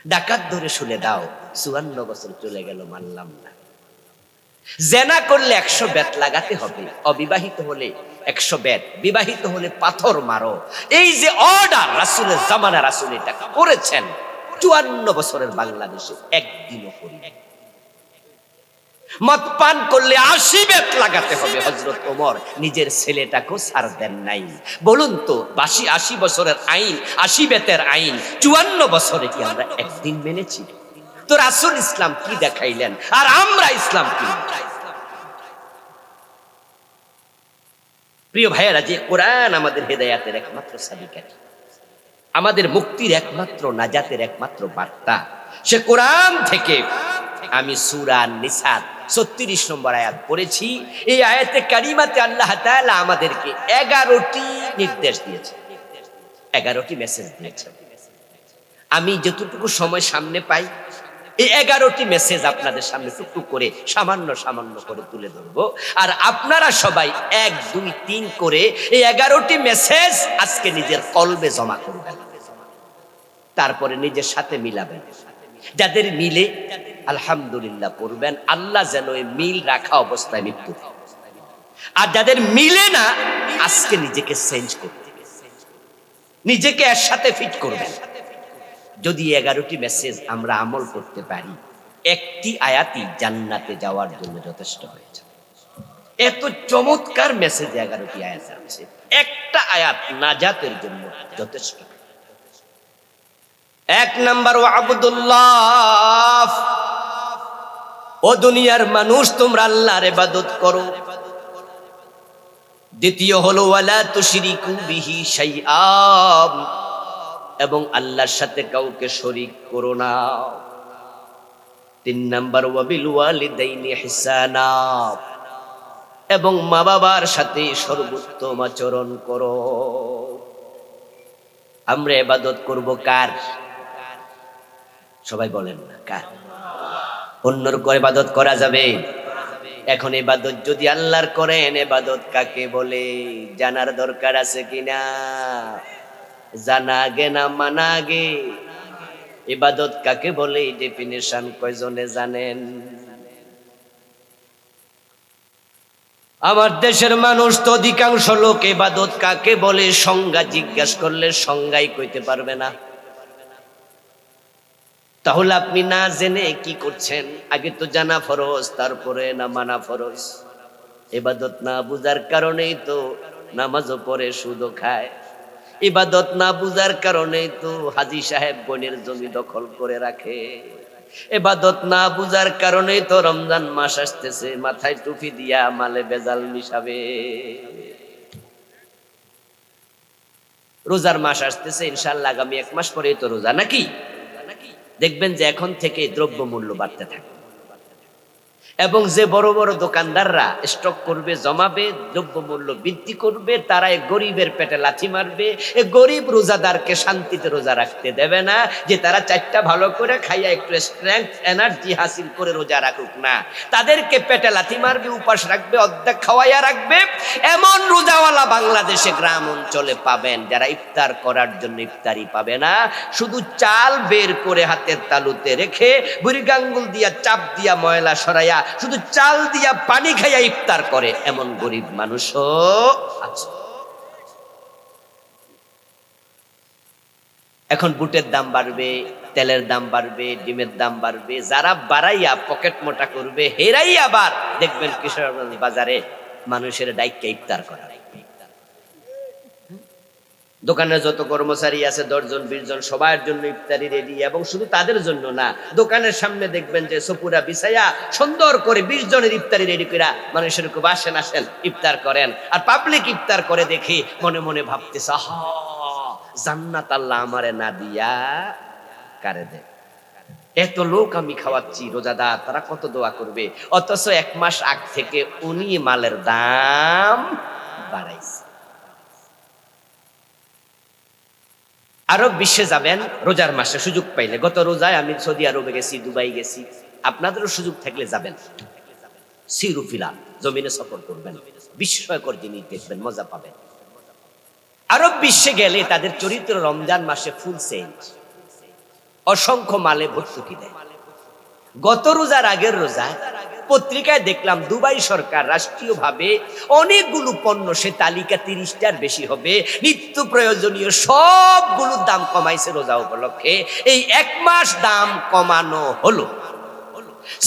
ডাকাত ধরে শুলে দাও, 54 বছর চলে গেল মানলাম না, জেনা করলে 100 বেত লাগাতে হবে, অবিবাহিত হলে 100 বেত, বিবাহিত হলে পাথর মারো, এই যে অর্ডার রাসূলের জামানা, রাসূল এটা করেছেন 54 বছরের বাংলাদেশে একদিনও করি। মদ পান করলে 80 বেত লাগাতে হবে, হযরত ওমর নিজের ছেলেটাকেও ছাড় দেন নাই। বলুন তো 80 বছরের আইন, 80 বেতের আইন 54 বছরে কি আমরা একদিন মেনেছি? তো রাসূল ইসলাম কি দেখাইলেন আর আমরা ইসলাম কি? প্রিয় ভাইয়েরা, যে কোরআন আমাদের হেদায়েতের একমাত্র চাবিকাঠি, আমাদের মুক্তির একমাত্র, নাজাতের একমাত্র বার্তা, সে কোরআন থেকে আমি সূরা নিসার 36 নম্বর আয়াত পড়েছি। এই আয়াতে কারিমাতে আল্লাহ তাআলা আমাদেরকে 11টি নির্দেশ দিয়েছে, 11টি মেসেজ দিয়েছে। আমি যতটুকু সময় সামনে পাই এই 11টি মেসেজ আপনাদের সামনে টুকটুক করে সামান্য সামান্য করে তুলে ধরবো, আর আপনারা সবাই 1, 2, 3 করে এই 11টি মেসেজ আজকে নিজের কলবে জমা করবেন, তারপরে নিজের সাথে মিলাবেন। যাদের মিলে আলহামদুলিল্লাহ পড়বেন, আল্লাহ যেন এই মিল রাখা অবস্থায় মৃত্যু, আর যাদের মিলে না আজকে নিজেকে চেঞ্জ করতে, নিজেকে এর সাথে ফিট করবেন। যদি 11টি মেসেজ আমরা আমল করতে পারি, একটি আয়াতই জান্নাতে যাওয়ার জন্য যথেষ্ট হয়েছে। এত চমৎকার মেসেজ 11টি আয়াত আছে, একটা আয়াত নাজাতের জন্য যথেষ্ট। 1 নাম্বার ওয়াবুদুল্লাহ, ও দুনিয়ার মানুষ তোমরা আল্লাহর ইবাদত করো। দ্বিতীয় হলো ওয়ালা তুশরিকু বিহি শাইআ, এবং আল্লাহর সাথে কাউকে শরীক করো না। 3 নাম্বার ওয়াবিল ওয়ালিদাইনি ইহসানা, এবং মা বাবার সাথে সর্বোত্তম আচরণ করো। আমরা ইবাদত করব কার? সবাই বলেন না কার? অন্যর করে ইবাদত করা যাবে? এখন ইবাদত যদি আল্লাহর করেন, ইবাদত কাকে বলে জানার দরকার আছে কিনা? জানা গে না মানা গে, ইবাদত কাকে বলে ডেফিনিশন কয়জনে জানেন? আমার দেশের মানুষ তো অধিকাংশ লোক ইবাদত কাকে বলে সংজ্ঞা জিজ্ঞাসা করলে সংজ্ঞাই কইতে পারবে না। তাহলে আপনি না জেনে কি করছেন? আগে তো জানা ফরজ, তারপরে না মানা ফরজ। ইবাদত না বুঝার কারণেই তো নামাজও পড়ে সুদও খায়। ইবাদত না বুঝার কারণেই তো হাজী সাহেব বোনের জমি দখল করে রাখে। ইবাদত না বুঝার কারণেই তো রমজান মাস আসতেছে, মাথায় টুপি দিয়া মালে বেজাল মিশাবে। রোজার মাস আসতেছে, ইনশাআল্লাহ আগামী 1 মাস পরেই তো রোজা, নাকি? দেখবেন যে এখন থেকে দ্রব্য মূল্য বাড়তে থাকে, এবং যে বড় বড় দোকানদাররা স্টক করবে, জমাবে, দ্রব্য মূল্য বৃদ্ধি করবে, তারা এই গরিবের পেটে লাথি মারবে। এই গরিব রোজাদারকে শান্তিতে রোজা রাখতে দেবে না, যে তারা 4টা ভালো করে খাইয়া একটু স্ট্রেংথ এনার্জি হাসিল করে রোজা রাখুক না। তাদেরকে পেটে লাথি মারবে, উপাস রাখবে, অর্ধেক খাওয়াইয়া রাখবে। এমন রোজাওয়ালা বাংলাদেশে গ্রাম অঞ্চলে পাবেন, যারা ইফতার করার জন্য ইফতারি পাবে না, শুধু চাল বের করে হাতের তালুতে রেখে বুড়ি আঙ্গুল দিয়া চাপ দিয়া ময়লা সরাইয়া শুধু চাল দিয়া পানি খাইয়া ইফতার করে, এমন গরিব মানুষও আছে। এখন বুটের দাম বাড়বে, তেলের দাম বাড়বে, ডিমের দাম বাড়বে। যারা বাড়াইয়া পকেট মোটা করবে, হেরাই আবার দেখবেন কিশোরগঞ্জ বাজারে মানুষের ডাইক্কা ইফতার করা। দোকানে যত কর্মচারী আছে 10 জন 20 জন সবার জন্য ইফতারি রেডি, এবং শুধু তাদের জন্য না, দোকানের সামনে দেখবেন যে সপুরা বিছাইয়া সুন্দর করে 20 জনের ইফতারি রেডি করা মানুষের খুব আসেন আসেন ইফতার করেন। আর পাবলিক ইফতার করে দেখি মনে মনে ভাবতেছে, আহা জান্নাত আল্লাহ আমারে না দিয়া কারে দে। এত লোক আমি খাওয়াচ্ছি রোজাদার, তারা কত দোয়া করবে, অথচ 1 মাস আগ থেকে উনি মালের দাম বাড়াইছে। আরব বিশ্বে যাবেন রোজার মাসে সুযোগ পাইলে। গত রোজায় আমি সৌদি আরবে গেছি, দুবাই গেছি। আপনাদেরও সুযোগ থাকলে যাবেন, সিরুফিলা জমিনে সফর করবেন, বিস্ময়কর জিনিস দেখবেন, মজা পাবেন। আরব বিশ্বে গেলে তাদের চরিত্র রমজান মাসে ফুল চেঞ্জ, অসংখ্য মালে ভর্তুকি দেয়। গত রোজার আগের রোজা পত্রিকায় দেখলাম দুবাই সরকার রাষ্ট্রীয়ভাবে অনেকগুলো পণ্য, সে তালিকা 30টার বেশি হবে, নিত্য প্রয়োজনীয় সবগুলোর দাম কমাইছে রোজা উপলক্ষে। এই 1 মাস দাম কমানো হলো।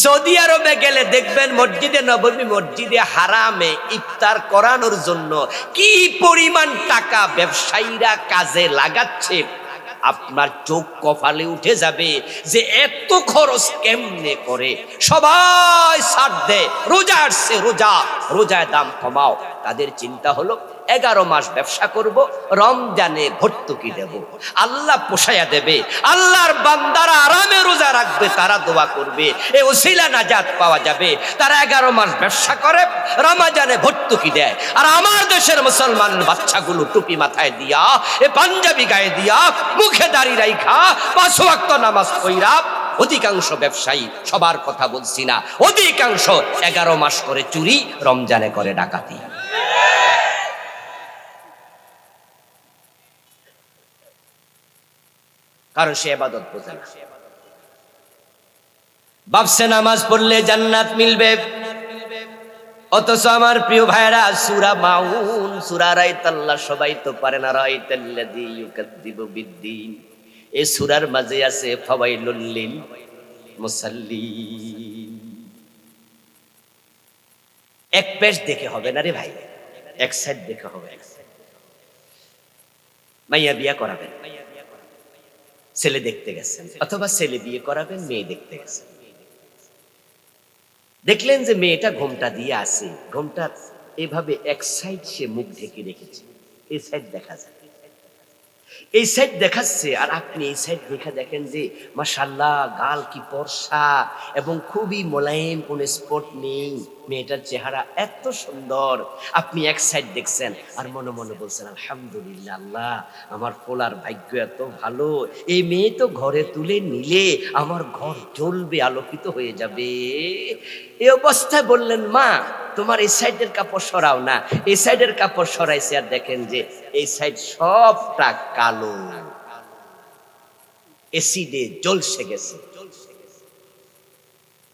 সৌদি আরবে গেলে দেখবেন মসজিদে নববী, মসজিদে হারামে ইফতার করানোর জন্য কি পরিমাণ টাকা ব্যবসায়ীরা কাজে লাগাচ্ছে, আপনার চোখ কপালে উঠে যাবে যে এত খরচ কেমনে করে। সবাই ছাড় দেয়, রোজা আসছে, রোজায় দাম কমাও। তাদের চিন্তা হলো 11 মাস ব্যবসা করব, রমজানে ভর্তুকি দেব, আল্লাহ পোষায়া দেবে, আল্লাহর বান্দারা আরামে রোজা রাখবে, তারা দোয়া করবে, এ ওসিলা নাজাত পাওয়া যাবে। তারা 11 মাস ব্যবসা করে, রমজানে ভর্তুকি দেয়। আর আমার দেশের মুসলমানের বাচ্চাগুলো টুপি মাথায় দিয়া, এ পাঞ্জাবি গায়ে দিয়া, মুখে দাড়ি রাইখা 5 ওয়াক্ত নামাজ পড়া, অধিকাংশ ব্যবসায়ী, সবার কথা বলছি না, অধিকাংশ 11 মাস করে চুরি, রমজানে করে ডাকাতি। কারণ সে ইবাদত বোঝে না। ভাবছে নামাজ পড়লে জান্নাত মিলবে, অথচ আমার প্রিয় ভাইরা সূরা মাউন, সূরা রাইতাল্লাহ সবাই তো পারে না, রাইতাল্লাযী ইউকাযযিবু বিদ্দীন। এই সূরার মাঝে আছে ফাওয়াইলুল লিল মুসাল্লিন। এক পেশ দেখে হবে না রে ভাই, এক সাইড দেখে হবে। মাইয়া বিয়া করাবেন, ছেলে দেখতে গেছেন, অথবা ছেলে বিয়ে করাবেন, মেয়ে দেখতে গেছেন। দেখলেন যে মেয়েটা ঘোমটা দিয়ে আছে, ঘোমটা এভাবে এক সাইড সে মুখ ঢেকে রেখেছে, এই সাইড দেখা যায়, এই সাইড দেখাচ্ছে। আর আপনি এই সাইড দেখা দেখেন যে মাশাআল্লাহ গাল কি ফর্সা, এবং খুবই মোলায়েম, কোন স্পট নেই, মেয়েটার চেহারা এত সুন্দর। আপনি এক সাইড দেখছেন আর মনে মনে বলছেন আলহামদুলিল্লাহ, আল্লাহ আমার পোলার ভাগ্য এত ভালো, এই মেয়ে তো ঘরে তুলে নিলে আমার ঘর জ্বলবে, আলোকিত হয়ে যাবে। এই অবস্থায় বললেন, মা তোমার এই সাইডের কাপড় সরাও না। এই সাইডের কাপড় সরাইছে, আর দেখেন যে এই সাইড সবটা কালো, এসিডে জ্বলসে গেছে।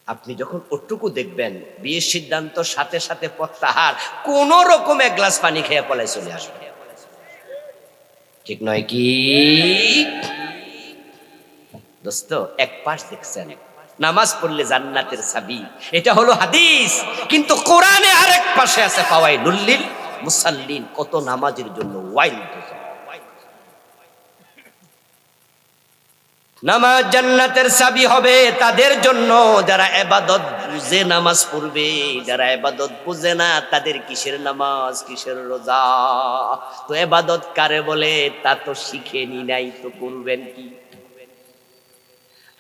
আপনি যখন ওটুকু দেখবেন, বিয়ের সিদ্ধান্ত সাথে সাথে প্রত্যাহার, কোন রকম 1 গ্লাস পানি খেয়ে পলায় চলে আসবে, ঠিক নয় কি দোস্ত? এক পাশ দেখছেন, নামাজ পড়লে জান্নাতের চাবি, এটা হলো হাদিস। কিন্তু কোরআনে আরেক পাশে আছে ফাওয়াইলুল লিল মুসাল্লিন, কত নামাজের জন্য ওয়াইল। নামাজ জান্নাতের চাবি হবে তাদের জন্য যারা ইবাদত বুঝে নামাজ পড়বে, যারা ইবাদত বুঝে না তাদের কিসের নামাজ, কিসের রোজা? তো ইবাদত কারে বলে তা তো শিখেনি নাই, তো করবেন কি?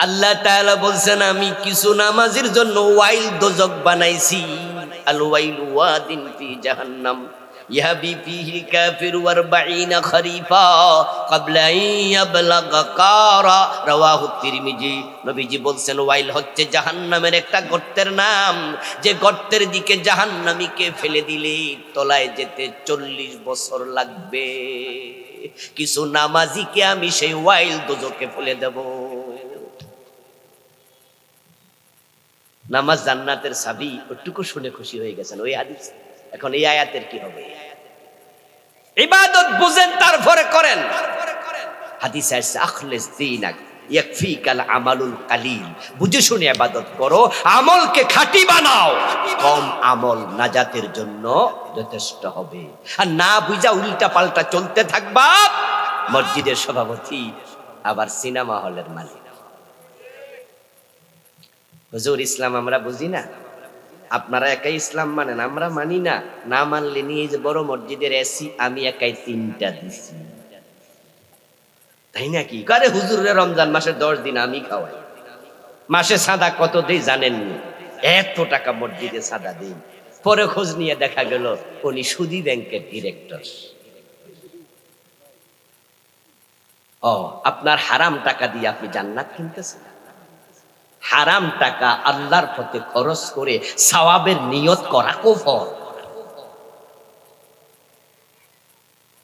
আল্লাহ তাআলা বলছেন, আমি কিছু নামাজের জন্য ওয়াইল দোজক বানাইছি। আল ওয়াইলু ওয়াদিন ফি জাহান্নাম ইয়াবি ফিহি কাফির 40 খরিফা ক্বাবলা আন ইয়াবলাগা কারা, রাওয়াহু তিরমিজি। নবীজি বলছেন ওয়াইল হচ্ছে জাহান্নামের একটা গর্তের নাম, যে গর্তের দিকে জাহান্নামীকে ফেলে দিলে তলায় যেতে 40 বছর লাগবে। কিছু নামাজিকে আমি সেই ওয়াইল দোজকে ফেলে দেব। নামাজ জান্নাতের চাবি, ওটুকু শুনে খুশি হয়ে গেছেন ওই হাদিস। এখন এই আয়াতের কি হবে? ইবাদত বুঝেন তারপরে করেন। হাদিসে আসছে আখলিস দীনাক ইয়াকফিকাল আমালুল কালিল, বুঝে শুনে ইবাদত করো, আমলকে খাঁটি বানাও, কম আমল নাজাতের জন্য যথেষ্ট হবে। আর না বুঝা উল্টা পাল্টা চলতে থাকবা, মসজিদের সভাপতি আবার সিনেমা হলের মালিক। হুজুর ইসলাম আমরা বুঝি না, আপনারা একাই ইসলাম মানেন, আমরা মানি না, না মানলে নিয়ে যে বড় মসজিদের এসি আমি একাই 3টা দিছি, তাই নাকি? আরে হুজুরের রমজান মাসের 10 দিন আমি খাওয়াই, মাসে সাদা কত দেই জানেননি? এত টাকা মসজিদে সাদা দেই। পরে খোঁজ নিয়ে দেখা গেল উনি সুদী ব্যাংকের ডিরেক্টর। ও, আপনার হারাম টাকা দিয়ে আপনি জান্নাত কিনতেছেন? হারাম টাকা আল্লাহর পথে খরচ করে সওয়াবের নিয়ত করা কুফর।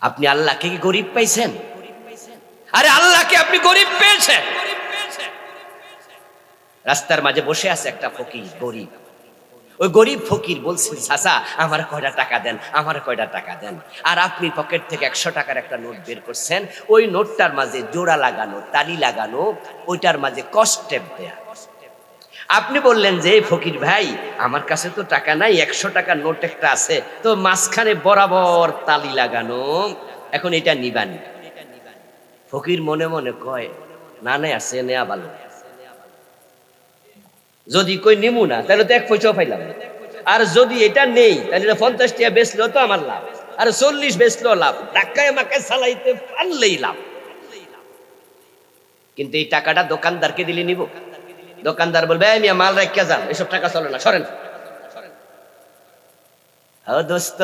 আপনি আল্লাহকে কি গরিব পাইছেন? আরে আল্লাহকে আপনি গরিব পেয়েছেন। রাস্তার মাঝে বসে আছে একটা ফকির, গরিব। ওই গরিব ফকির বলছে, চাচা আমার কয়টা টাকা দেন, আমার কয়টা টাকা দেন। আর আপনি পকেট থেকে 100 টাকার একটা নোট বের করছেন, ওই নোটটার মাঝে জোড়া লাগানো, তালি লাগানো, ওইটার মাঝে কস্টেপ দেয়া। আপনি বললেন যে ফকির ভাই আমার কাছে তো টাকা নাই, 100 টাকার নোট একটা আছে, তো মাঝখানে বরাবর তালি লাগানো, এখন এটা নিবানি। ফকির মনে মনে কয়, না নাই আছে, নেয়া ভালো। যদি কই নিমু না তাহলে তো 1 পয়সাও পাইলাম না, আর যদি এটা নেই তাহলে 50 টাকা বেচলেও তো আমার লাভ, আর 40 বেচলেও লাভ, ধাক্কায় মাকায় চালাইতে পারলেই লাভ। কিন্তু এই টাকাটা দোকানদারকে দিলে নিব? দোকানদার বলবে এই মিয়া মাল রাখিয়া যান, এসব টাকা চলে না, সরেন। ও দোস্ত,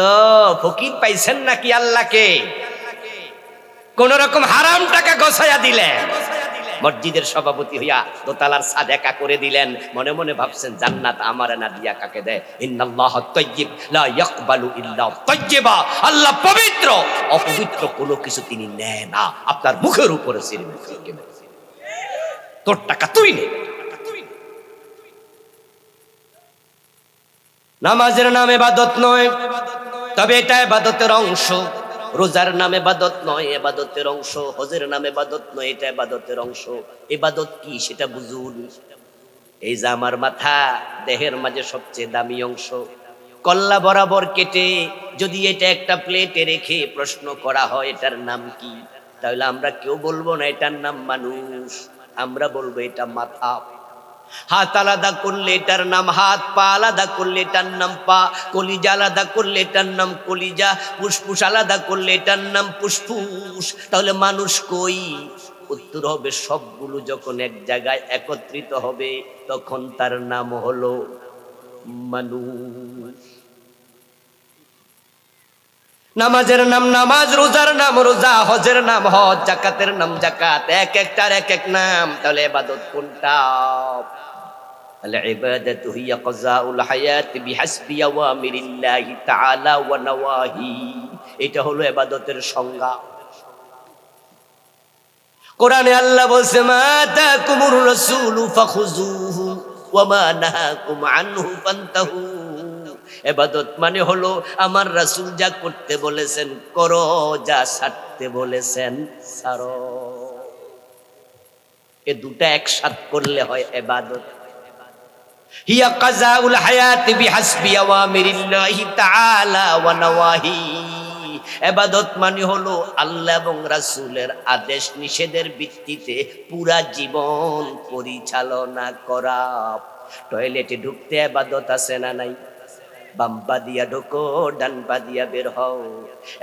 ফকির পাইছেন নাকি আল্লাহকে? কোন রকম হারাম টাকা গছায়া দিলেন, মসজিদের সভাপতি হইয়া দোতলার ছাদ একা করে দিলেন, মনে মনে ভাবছেন জান্নাত আমারে না দিয়া কাকে দেয়? ইন্নাল্লাহ তাইয়্যিব লা ইয়াকবালু ইল্লা তাইয়্যিবা, আল্লাহ পবিত্র, অপবিত্র কোনো কিছু তিনি নেয় না। আপনার মুখের উপরে তোর টাকা তুই নে। নামাজের নাম ইবাদত নয়, তবে এটা ইবাদতের অংশ। রোজার নাম ইবাদত নয়, ইবাদতের অংশ। হজের নাম ইবাদত নয়, এটা ইবাদতের অংশ। ইবাদত কি সেটা বুঝুন। এই যে আমার মাথা দেহের মাঝে সবচেয়ে দামি অংশ, কল্লা বরাবর কেটে যদি এটা একটা প্লেটে রেখে প্রশ্ন করা হয় এটার নাম কি, তাহলে আমরা কেউ বলবো না এটার নাম মানুষ, আমরা বলবো এটা মাথা। হাত আলাদা করলে এটার নাম হাত, পা আলাদা করলে এটার নাম পা, কলিজা আলাদা করলে এটার নাম কলিজা, ফুসফুস আলাদা করলে এটার নাম ফুসফুস। তাহলে মানুষ কই? উত্তর হবে সবগুলো যখন এক জায়গায় একত্রিত হবে তখন তার নাম হলো মানুষ। নামাজের নাম নামাজ, রোজার নাম রোজা, হজের নাম হজ, জাকাতের নাম জাকাত, এক একটার এক এক নাম। তাহলে ইবাদত কোনটা? العبادة هي قضاء الحياة بحسب أوامر الله تعالى ونواهيه। এটা হলো ইবাদতের সংজ্ঞা। কোরআনে আল্লাহ বলছে মা আতাকুমুর রাসূলু ফাখুযুহু ওয়া মা নাহাকুম আনহু ফান্তাহু। ইবাদত মানে হলো আমার রাসূল যা করতে বলেছেন করো, যা ছাড়তে বলেছেন ছাড়ো। এ দুটো একসাথে করলে হয় ইবাদত। হিয়া কাযাউল হায়াতি বিহাসবি আওয়ামিরিল্লাহি তাআলা ওয়া নওয়াহি। ইবাদত মানে হলো আল্লাহ এবং রাসূলের আদেশ নিষেধের ভিত্তিতে পুরা জীবন পরিচালনা করা। টয়লেটে ঢুকতে ইবাদত আছে না নাই? বাম পা দিয়া ঢোকো, ডান পা দিয়া বের হও।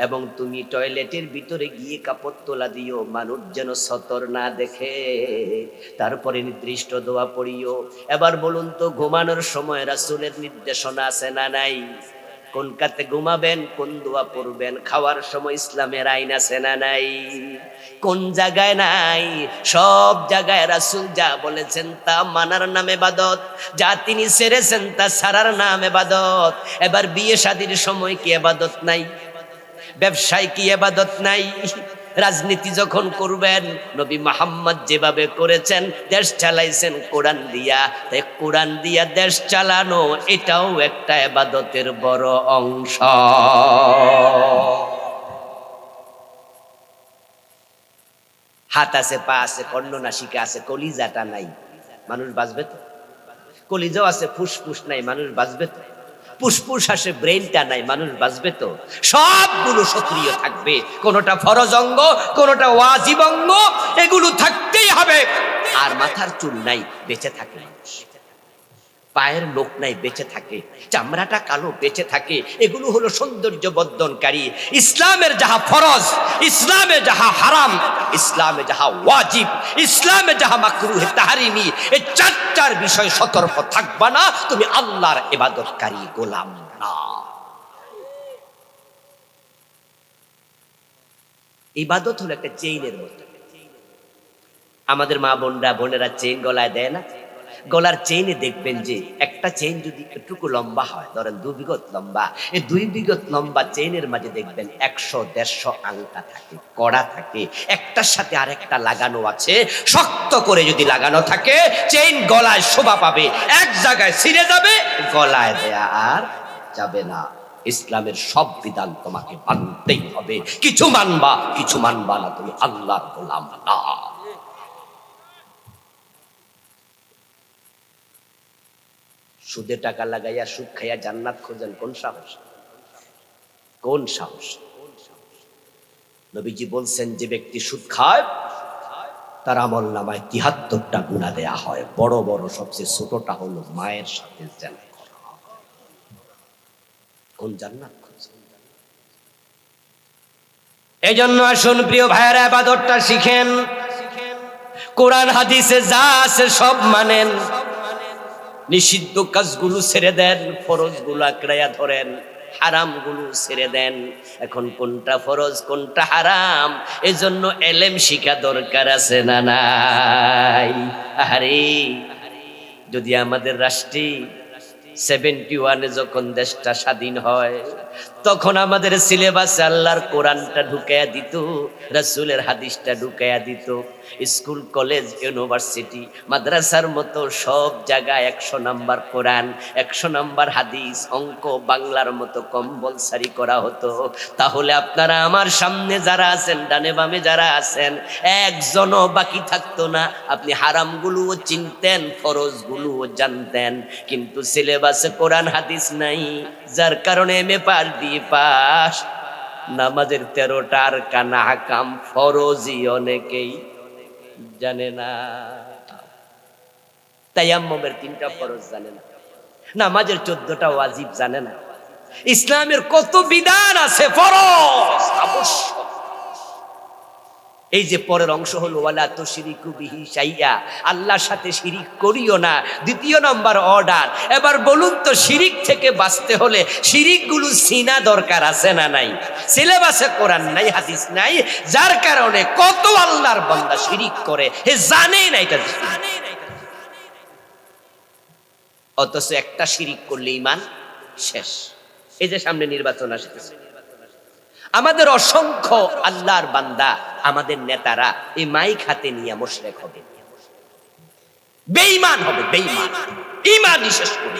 এবং তুমি টয়লেটের ভিতরে গিয়ে কাপড় তোলা দিও, মানুষ যেন সতর না দেখে। তারপরে নির্দিষ্ট দোয়া পড়িও। এবার বলুন তো ঘুমানোর সময় রাসূলের নির্দেশনা আছে না নাই? কোন কাতে ঘুমাবেন, কোন দোয়া পড়বেন। খাওয়ার সময় ইসলামের আইন আছে না নাই? কোন জায়গায় নাই? সব জায়গায় রাসূল যা বলেছেন তা মানার নাম ইবাদত, যা তিনি ছেড়েছেন তা ছাড়ার নাম ইবাদত। এবার বিয়ে শাদীর সময় কি ইবাদত নাই? ব্যবসায় কি ইবাদত নাই? রাজনীতি যখন করবেন, নবী মুহাম্মদ যেভাবে করেছেন, দেশ চালাইছেন কোরআন দিয়া, তাই কোরআন দিয়া দেশ চালানো এটাও একটা ইবাদতের বড় অংশ। হাত আছে, পা আছে, কর্ণনাসিকা আছে, কলিজাটা নাই, মানুষ বাঁচবে তো? কলিজাও আছে, ফুসফুস নাই, মানুষ বাঁচবে তো? ফুসফুস আসে, ব্রেনটা নাই, মানুষ বাঁচবে তো? সবগুলো সক্রিয় থাকবে, কোনোটা ফরজ অঙ্গ, কোনোটা ওয়াজিব অঙ্গ, এগুলো থাকতেই হবে। আর মাথার চুল নাই, বেঁচে থাকে মানুষ। পায়ের লোক নাই, বেঁচে থাকে। চামড়াটা কালো, বেঁচে থাকে। এগুলো হলো সৌন্দর্য বর্ধনকারী। ইসলামের যাহা ফরজ, ইসলামে যাহা হারাম, ইসলামে যাহা ওয়াজিব, ইসলামে যাহা মাকরুহে তাহরিমি, এই চার বিষয় সতর্ক থাকবা না, তুমি আল্লাহর ইবাদতকারী গোলাম না। ইবাদত হলো একটা চেইনের মতো। আমাদের মা বোনেরা চেইন গলায় দেয় না? গলার চেইনে দেখবেন যে একটা চেইন যদি একটুকু লম্বা হয়, ধরেন 2 বিঘত লম্বা, এই 2 বিঘত লম্বা চেইনের মাঝে দেখবেন 100-150 আংটা থাকে, কড়া থাকে, একটার সাথে আরেকটা লাগানো আছে। শক্ত করে যদি লাগানো থাকে, চেইন গলায় শোভা পাবে, এক জায়গায় ছিঁড়ে যাবে, গলায় দেয়া আর যাবে না। ইসলামের সব বিধান তোমাকে মানতেই হবে। কিছু মানবা না, তুমি আল্লাহর গোলাম না। সুদে টাকা লাগাইয়া সুদ খাইয়া জান্নাত খোঁজেন, কোন সাহস? কোন সাহস? নবীজি বলছেন, যে ব্যক্তি সুদ খায় তার আমল নামায় 73টা গুনাহ দেয়া হয়। বড় বড় সবচেয়ে ছোটটা হলো মায়ের সাথে জেনা করা। কোন জান্নাত খোঁজেন? এই জন্য আসুন প্রিয় ভাইয়েরা, ইবাদতটা শিখেন। কোরআন হাদিসে যা আছে সব মানেন। নিষিদ্ধ কাজগুলো ছেড়ে দেন, ফরজগুলো আঁকড়াইয়া ধরেন, হারামগুলো ছেড়ে দেন। এখন কোনটা ফরজ কোনটা হারাম, এজন্য এলেম শিখা দরকার আছে না নাই? আরে যদি আমাদের রাষ্ট্রে 71-এ যখন দেশটা স্বাধীন হয়, তখন আমাদের সিলেবাসে আল্লাহর কোরআনটা ঢুকাইয়া দিত, রাসূলের হাদিসটা ঢুকাইয়া দিত। স্কুল, কলেজ, ইউনিভার্সিটি, মাদ্রাসার মতো সব জায়গায় 100 নাম্বার কোরআন, 100 নাম্বার হাদিস, অঙ্ক, বাংলার মতো কম্পালসারি করা হতো। তাহলে আপনারা আমার সামনে যারা আছেন, ডানে বামে যারা আছেন, একজনও বাকি থাকতো না। আপনি হারামগুলোও চিনতেন, ফরজগুলোও জানতেন, কিন্তু সিলেবাসে কোরআন হাদিস নাই, যার কারণে এমএ পাস, বিএ পাস, নামাজের 13টা আরকান আহকাম ফরজই অনেকেই জানে না। তায়াম্মুমের 3টা ফরজ জানে না, নামাজের 14টা ওয়াজিব জানে না। ইসলামের কত বিধান আছে, ফরজ আবশ্যক। এই যে পরের অংশ হলো ওয়ালা তুশরিকু বিহি শাইআ, আল্লাহর সাথে শিরিক করিও না, 2 নম্বর অর্ডার। এবার বলুন তো, শিরিক থেকে বাঁচতে হলে শিরিকগুলো চিনা দরকার আছে না নাই? সিলেবাসে কোরআন নাই, হাদিস নাই, যার কারণে কত আল্লাহর বান্দা শিরিক করে, হে জানে না এটা। অথচ একটা শিরিক করলে ঈমান শেষ। এই যে সামনে নির্বাচন আসছে, আমাদের অসংখ্য আল্লাহর বান্দা, আমাদের নেতারা এই মাইক হাতে নিয়ে মুশরিক হবে, বেঈমান হবে, বেঈমান, ঈমানই শেষ করে।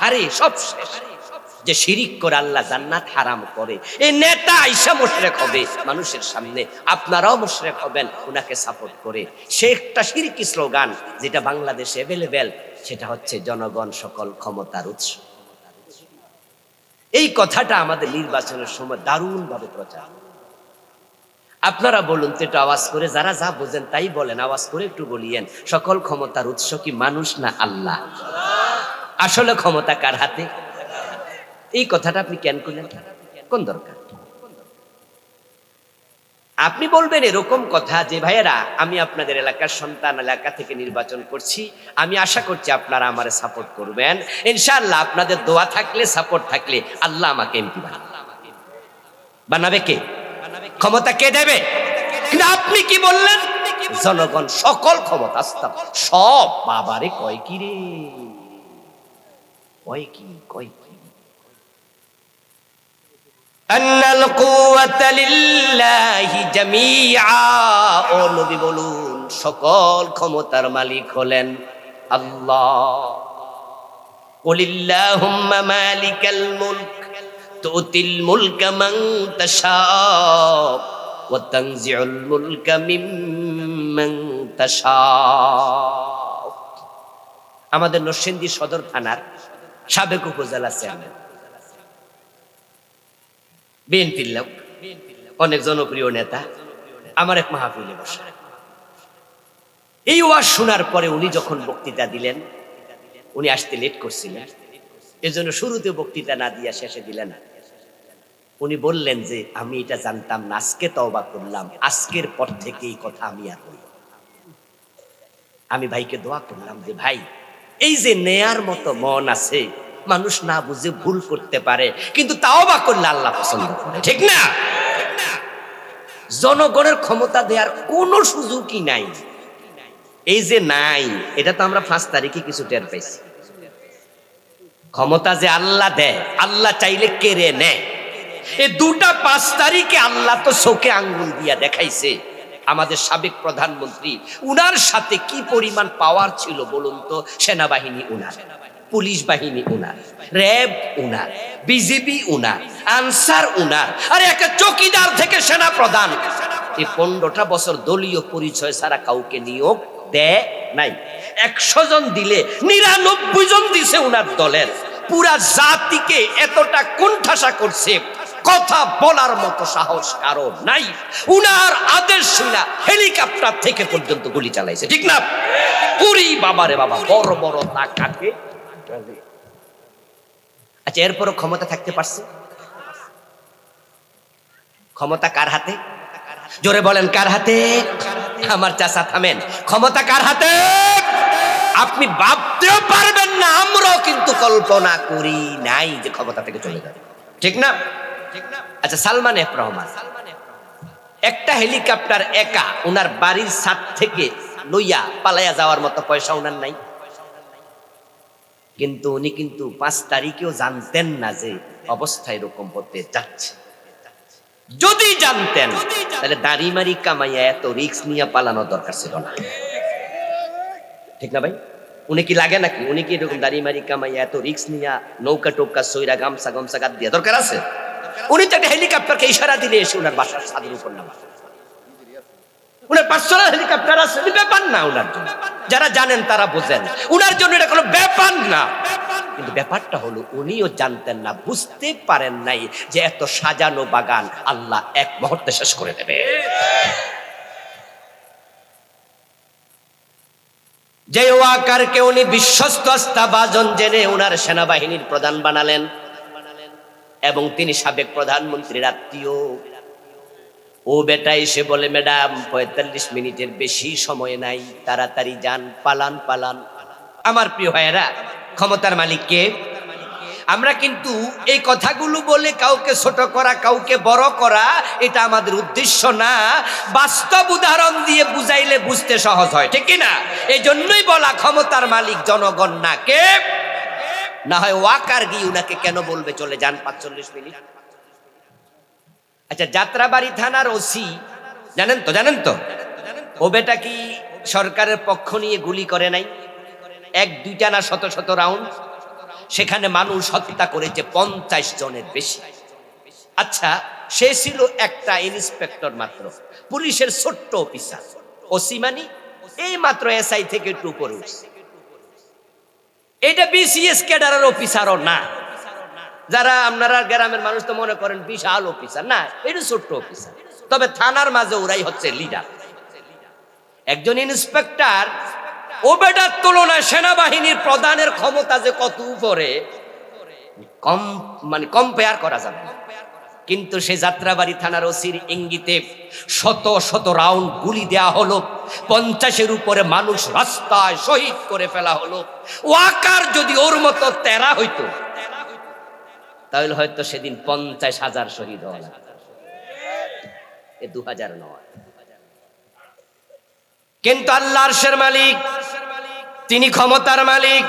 আরে সব শেষ। যে শিরিক করে আল্লাহ জান্নাত হারাম করে, এই নেতা আইসা মুশরিক হবে মানুষের সামনে, আপনারাও মুশরিক হবেন উনাকে সাপোর্ট করে। সে একটা শিরকি স্লোগান যেটা বাংলাদেশে অ্যাভেলেবেল, সেটা হচ্ছে জনগণ সকল ক্ষমতার উৎস। এই কথাটা আমাদের নির্বাচনের সময় দারুণ ভাবে প্রচার। আপনারা বলুন তো একটু আওয়াজ করে, যারা যা বোঝেন তাই বলেন, আওয়াজ করে একটু বলিয়েন, সকল ক্ষমতার উৎস কি মানুষ না আল্লাহ? আসলে ক্ষমতা কার হাতে? এই কথাটা আপনি কেন করলেন? কোন দরকার? আপনি বলবেন এরকম কথা যে ভাইয়েরা, আমি আপনাদের এলাকার সন্তান, এলাকা থেকে নির্বাচন করছি, আমি আশা করছি আপনারা আমারে সাপোর্ট করবেন, ইনশাআল্লাহ আপনাদের দোয়া থাকলে, সাপোর্ট থাকলে আল্লাহ আমাকে এমপি বানাবে। কে ক্ষমতা কে দেবে? কিন্তু আপনি কি বললেন? জনগণ সকল ক্ষমতা, সব। বাবারে কয় কি রে, কয় কি, কয় কি? আন্নাল কুওয়াতা লিল্লাহি জামিআ, ও নবী বলুন, সকল ক্ষমতার মালিক হলেন আল্লাহ। কুলিল্লাহুম্মা মালিকাল মুলক তুতিল মুলকা মান তাশা, ওয়া তানজিউল মুলকা মিম্মান তাশা। আমাদের নরসিংদী সদর থানার সাবেক উপজেলা চেয়ারম্যান, বিএনপির লোক, অনেক জনপ্রিয় নেতা, আমার এক মাহফিলে বসা। এই ওয়াজ শোনার পরে উনি যখন বক্তৃতা দিলেন, উনি আসতে লেট করছিলেন, এজন্য শুরুতে বক্তৃতা না দিয়া শেষে দিলেন। উনি বললেন যে আমি এটা জানতাম না, আজকে তওবা করলাম, আজকের পর থেকে এই কথা আমি আর বলব। আমি ভাইকে দোয়া করলাম যে ভাই, এই যে নেয়ার মতো মন আছে, মানুষ না বুঝে ভুল করতে পারে, কিন্তু তাওবা করলে আল্লাহ পছন্দ করে, ঠিক না? জনগণের ক্ষমতা দেওয়ার কোনো সুযোগই নাই। এই যে নাই, এটা তো আমরা 5 তারিখে কিছু টের পাইছি। ক্ষমতা যে আল্লাহ দেয়, আল্লাহ চাইলে কেড়ে নেয়। এই 2টা 5 তারিখে আল্লাহ তো চোখে আঙ্গুল দিয়া দেখাইছে। আমাদের সাবেক প্রধানমন্ত্রী, উনার সাথে কি পরিমাণ পাওয়ার ছিল বলুন তো? সেনাবাহিনী উনার, পুলিশ বাহিনী উনার, র্যাব উনার, বিজিবি উনার, আনসার উনার, আর একটা চৌকিদার থেকে সেনা প্রধান। এই 15টা বছর দলীয় পরিচয় ছাড়া কাউকে নিয়োগ দেয় নাই। 100 জন দিলে 99 জন দিছে উনার দলের। পুরা জাতিকে এতটা কুণ্ঠাসা করছে, কথা বলার মতো সাহস কারো নাই। উনার আদেশ না হেলিকপ্টার থেকে পর্যন্ত গুলি চালাইছে, ঠিক না? পুরি বাবারে বাবা, বড় বড় তাকাকে। আচ্ছা, এরপরও ক্ষমতা থাকতে পারছে? ক্ষমতা কার হাতে? জোরে বলেন, কার হাতে? আমার চাচা থামেন, ক্ষমতা কার হাতে? আপনি ভাবতেও পারবেন না, আমরাও কিন্তু কল্পনা করি নাই যে ক্ষমতা থেকে চলে যাবে, ঠিক না? আচ্ছা, সালমান এফ রহমান একটা হেলিকপ্টার একা ওনার বাড়ির ছাদ থেকে লইয়া পালাইয়া যাওয়ার মতো পয়সা ওনার নাই, কিন্তু উনি কিন্তু 5 তারিখেও জানতেন না যে অবস্থা এরকম হতে যাচ্ছে। যদি জানতেন তাহলে দাড়ি মারি কামাইয়া এত রিস্ক নিয়ে পালানো দরকার ছিল না, ঠিক না ভাই? উনি কি লাগে নাকি? উনি কি এরকম দাড়ি মারি কামাইয়া এত রিস্ক নিয়ে নৌকা টোকা সইরা গামছা গামছা গাদ দিয়া দরকার আছে? উনি তো একটা হেলিকপ্টারকে ইশারা দিলে এসে ওনার বাসার ছাদের উপর নামা। উনার পার্সোনাল হেলিকপ্টার আছে, ব্যাপার না উনার জন্য। যারা জানেন তারা বোঝেন, উনার জন্য এটা কোনো ব্যাপার না। কিন্তু ব্যাপারটা হলো উনিও জানতেন না, বুঝতে পারেন নাই যে এত সাজানো বাগান আল্লাহ এক মুহূর্তে শেষ করে দেবে। যে ওয়াকারকে উনি বিশ্বস্ত আস্থাভাজন জেনে উনার সেনাবাহিনীর প্রধান বানালেন, এবং তিনি সাবেক প্রধানমন্ত্রীর আত্মীয়। ও বেটা এসে বলে, ম্যাডাম 45 মিনিটের বেশি সময় নাই, তাড়াতাড়ি যান, পালান পালান। আমার প্রিয় ভাইয়েরা, ক্ষমতার মালিককে আমরা কিন্তু এই কথাগুলো বলে কাউকে ছোট করা, কাউকে বড় করা, এটা আমাদের উদ্দেশ্য না। বাস্তব উদাহরণ দিয়ে বুঝাইলে বুঝতে সহজ হয়, ঠিক কি না? এই জন্যই বলা ক্ষমতার মালিক জনগণ না কে? না হয় ওয়াকার গিয়ে উনাকে কেন বলবে চলে যান 45 মিনিট? আচ্ছা, যাত্রাবাড়ি থানার ওসি জানেন তো? জানেন তো ও বেটা কি সরকারের পক্ষ নিয়ে গুলি করে নাই? 1-2টা না, শত শত রাউন্ড। সেখানে মানুষ হত্যা করেছে 50 জনের বেশি। আচ্ছা, সে ছিল একটা ইন্সপেক্টর মাত্র, পুলিশের ছোট্ট অফিসার। ওসি মানে এই মাত্র এসআই থেকে একটু উপরে উঠছে। এটা বিসিএস ক্যাডারের অফিসারও না। যারা আপনারা গ্রামের মানুষ তো মনে করেন বিশাল অফিসার, না, এটা ছোট্ট অফিসার। তবে থানার মাঝে ওরাই হচ্ছে লিডার। একজন ইন্সপেক্টর, ও বেটার তুলনায় সেনাবাহিনীর প্রধানের ক্ষমতা যে কত উপরে, কম্পেয়ার করা যাবে না। কিন্তু সে যাত্রাবাড়ি থানার ওসির ইঙ্গিতে শত শত রাউন্ড গুলি দেয়া হলো, 50-এর উপরে মানুষ রাস্তায় শহীদ করে ফেলা হলো। ওয়াকার যদি ওর মতো তেরা হইতো তাহলে হয়তো সেদিন 50,000 শহীদ হওয়া লাগতো। 2009। কিন্তু আল্লাহ আরশের মালিক, তিনি ক্ষমতার মালিক,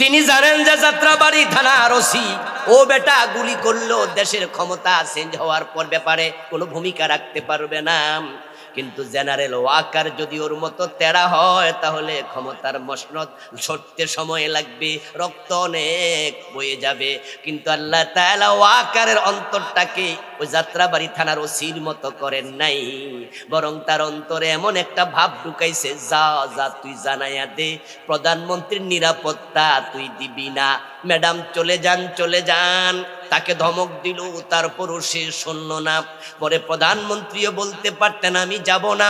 তিনি জানেন যে যাত্রাবাড়ি থানার ওসি ও বেটা গুলি করলো, দেশের ক্ষমতা চেঞ্জ হওয়ার পর ব্যাপারে কোনো ভূমিকা রাখতে পারবে না। কিন্তু জেনারেল ওয়াকার যদি ওর মতো তেড়া হয় তাহলে ক্ষমতার মসনদ সরতে সময় লাগবে, রক্ত অনেক বয়ে যাবে। কিন্তু আল্লাহ তাআলা ওয়াকারের অন্তরটাকে ওই যাত্রাবাড়ি থানার ওসির মতো করেন নাই, বরং তার অন্তরে এমন একটা ভাব ঢুকাইছে, যা যা তুই জানাইয়া দে, প্রধানমন্ত্রীর নিরাপত্তা তুই দিবি না, ম্যাডাম চলে যান চলে যান। তাকে ধমক দিল, তারপরও সে শুনল না। পরে প্রধানমন্ত্রীও বলতে পারতেন আমি যাব না,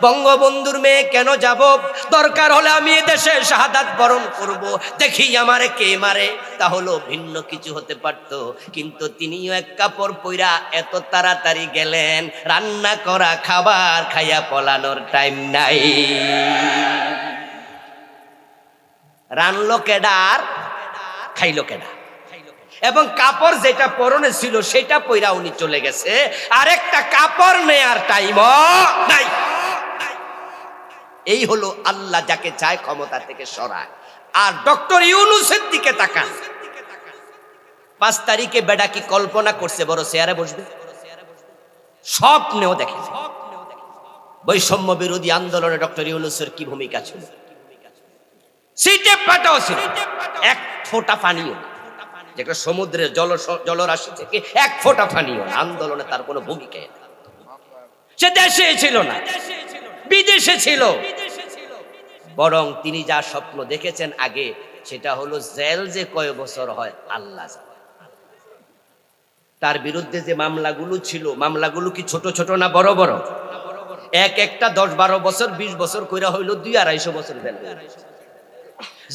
বঙ্গবন্ধুর মেয়ে কেন যাব, দরকার হলে আমি এদেশে শাহাদাত বরণ করব, দেখি আমারে কে মারে, তাহলেও ভিন্ন কিছু হতে পারত। কিন্তু তিনিও এক কাপড় পইরা এত তাড়াতাড়ি গেলেন, রান্না করা খাবার খাইয়া পলানোর টাইম নাই। রানলো কেডা আর খাইলো কেডা, এবং কাপড় যেটা পরনে ছিল সেটা পইরা উনি চলে গেছে, আরেকটা কাপড় নেয়ার টাইমও নাই। এই হলো আল্লাহ যাকে চায় ক্ষমতা থেকে সরায়। আর ডক্টর ইউনূসের দিকে তাকান, 5 তারিখে বেডা কি কল্পনা করছে বড় চেয়ারে বসবে? স্বপ্নেও দেখে। বৈষম্য বিরোধী আন্দোলনে ডক্টর ইউনূসের কি ভূমিকা ছিল? সিটে পাটাও ছিল, এক ফোঁটা পানিও, যেটা সমুদ্রের জলরাশি থেকে এক ফোঁটা পানিও আন্দোলনে তার কোনো ভূমিকা নেই। সে দেশে ছিল না, বিদেশে ছিল, বরং তিনি যা স্বপ্ন দেখেছেন আগে, সেটা হলো জেল যে কয় বছর হয় আল্লাহ জানে। তার বিরুদ্ধে যে মামলাগুলো ছিল, মামলাগুলো কি ছোট ছোট না বড় বড়? এক একটা 10-12 বছর 20 বছর কইরা হইলো 200-250 বছর জেল।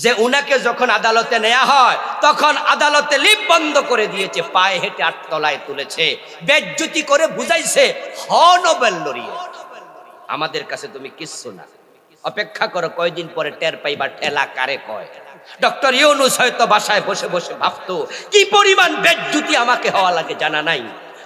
যে উনাকে যখন আদালতে নেওয়া হয় তখন আদালতে লিপ বন্ধ করে দিয়েছে, পায়ে হেঁটে 8 তলায় তুলেছে, বেজ্জতি করে বুঝাইছে হ নোবেল লরিয়েট, আমাদের কাছে তুমি কিচ্ছু না, অপেক্ষা করো কয়দিন পরে টের পাইবা ঠেলা কারে কয়। ডক্টর ইউনূস হয়তো বাসায় বসে বসে ভাবতো, কি পরিমাণ বেজ্জতি আমাকে হওয়া লাগে জানা নাই,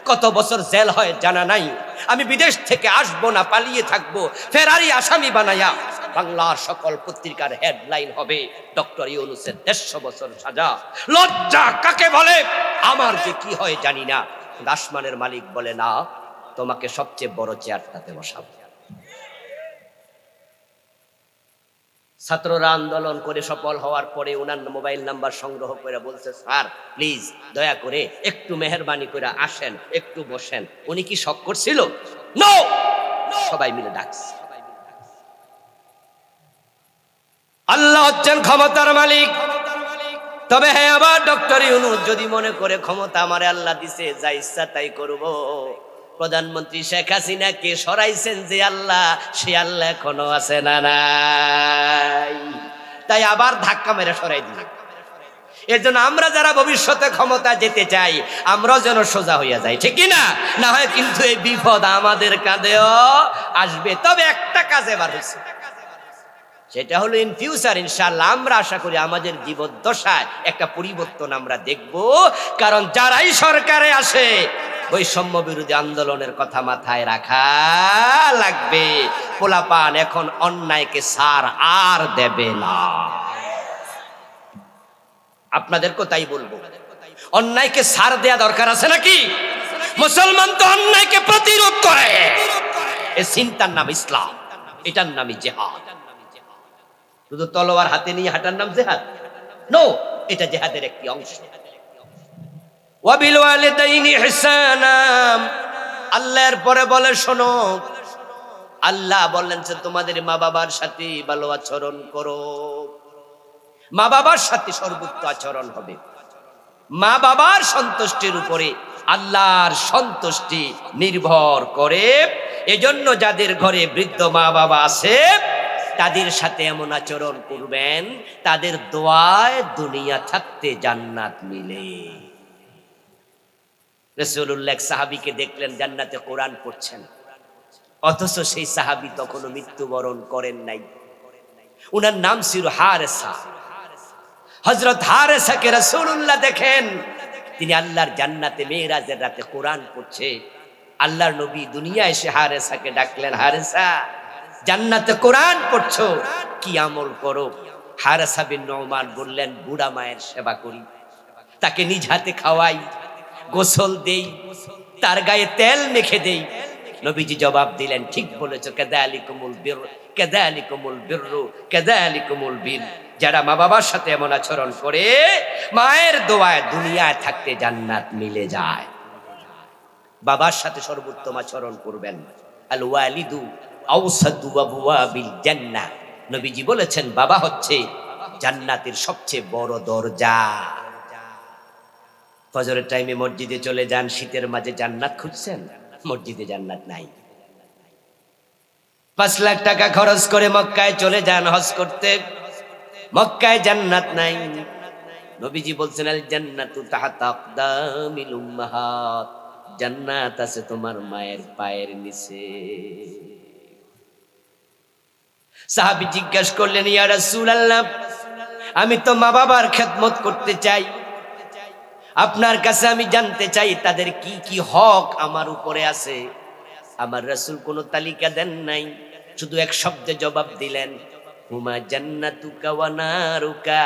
কত বছর জেল হয় জানা নাই, আমি বিদেশ থেকে আসবো না, পালিয়ে থাকবো, ফেরারি আসামি বানায়া বাংলার সকল পত্রিকার হেডলাইন হবে ডক্টর ইউনূসের 150 বছর সাজা। লজ্জা কাকে বলে? আমার যে কি হয় জানি না, আসমানের মালিক বলে না, তোমাকে সবচেয়ে বড় চেয়ারটাতে বসাবো। ছাত্ররা আন্দোলন করে সফল হওয়ার পরে ওনার মোবাইল নাম্বার সংগ্রহ করে বলছে, স্যার প্লিজ দয়া করে একটু মেহরবানি করে আসেন, একটু বসেন। উনি কি শক করছিল? নো, সবাই মিলে ডাকছে। আল্লাহ হচ্ছেন ক্ষমতার মালিক। তবে হ্যাঁ, আবার ডক্টর ইউনূস যদি মনে করে ক্ষমতা আমারে আল্লাহ দিছে, যা ইচ্ছা তাই করব, প্রধানমন্ত্রী শেখ হাসিনাকে সরাইছেন যে আল্লাহ, সে আল্লাহ এখনো আছে না নাই? তাই আবার ধাক্কা মেরে সরাই দিল। এর জন্য আমরা যারা ভবিষ্যতে ক্ষমতা যেতে চাই, আমরাও যেন সোজা হইয়া যাই, ঠিক না? না হয় কিন্তু এই বিপদ আমাদের কাঁধেও আসবে। তবে একটা কাজ এবার হয়েছে, সেটা হলো ইন ফিউচার ইনশাআল্লাহ আমরা আশা করি আমাদের জীবদ্দশায় একটা পরিবর্তন আমরা দেখব। কারণ যারাই সরকারে আসে, বৈষম্য বিরোধী আন্দোলনের কথা মাথায় রাখা লাগবে। পোলাপান এখন অন্যায়কে সার আর দেবে না। আপনাদেরকে তাই বলবো, অন্যায়কে সার দেয়া দরকার আছে নাকি? মুসলমান তো অন্যায়কে প্রতিরোধ করে, এই চিন্তার নাম ইসলাম, এটার নামই জিহাদ। শুধু তলোয়ার হাতে নিয়ে হাঁটার নাম জিহাদ নো, এটা জিহাদের একটি অংশ। ওয়াবিল ওয়ালিদাইনি ইহসানা, আল্লাহর পরে বলে শোনো, আল্লাহ বললেন যে তোমাদের মা বাবার সাথে ভালো আচরণ করো, মা বাবার সাথে সর্বোচ্চ আচরণ হবে। মা বাবার সন্তুষ্টির উপরে আল্লাহর সন্তুষ্টি নির্ভর করে। এজন্য যাদের ঘরে বৃদ্ধ মা বাবা আছে, তাদের সাথে এমন আচরণ করবেন, তাদের দোয়ায় দুনিয়া থাকতে জান্নাত মিলে। রাসূলুল্লাহ এক সাহাবীকে দেখলেন জান্নাতে কোরআন পড়ছেন, অথচ সেই সাহাবী তখনও মৃত্যুবরণ করেন নাই। উনার নাম ছিল হারেসা। হযরত হারেসাকে রাসূলুল্লাহ দেখেন, তিনি আল্লাহর জান্নাতে মেরাজের রাতে কোরআন পড়ছে। আল্লাহর নবী দুনিয়া এসে হারেসাকে ডাকলেন, হারেসা জান্নাতে কোরআন পড়ছো, কি আমল করো? হারেসা বিন নুমান বললেন, বুড়া মায়ের সেবা করি, তাকে নিজ হাতে খাওয়াই, গোসল দেই, তার গায়ে তেল মেখে দেই। নবীজি জবাব দিলেন, ঠিক বলেছো, কাযালিকুমুল বির, কাযালিকুমুল বিররু, কাযালিকুমুল বির। যারা মা বাবার সাথে এমন আচরণ করে, মায়ের দোয়ায় দুনিয়ায় থাকতে জান্নাত মিলে যায়। বাবার সাথে সর্বোত্তম আচরণ করবেন। আল ওয়ালিদু আওসাতু আবওয়াবিল জান্নাহ, নবীজি বলেছেন বাবা হচ্ছে জান্নাতের সবচেয়ে বড় দরজা। ফজরের টাইমে মসজিদে চলে যান, শীতের মাঝে জান্নাত খুঁজছেন, মসজিদে জান্নাত নাই। 5 লাখ টাকা খরচ করে মক্কায় চলে যান হজ করতে, মক্কায় জান্নাত নাই। নবীজি বলছেন আল জান্নাতু তাহতা আকদামিল উম্মাহাত, জান্নাত আছে তোমার মায়ের পায়ের নিচে। সাহাবী জিজ্ঞাসা করলেন, ইয়া রাসূলুল্লাহ, আমি তো মা বাবার খেদমত করতে চাই, আপনার কাছে আমি জানতে চাই তাদের কি কি হক আমার উপরে আছে। আমার রাসূল কোনো তালিকা দেন নাই, শুধু এক শব্দে জবাব দিলেন, হুমা জান্নাতুকা ওয়া নারুকা,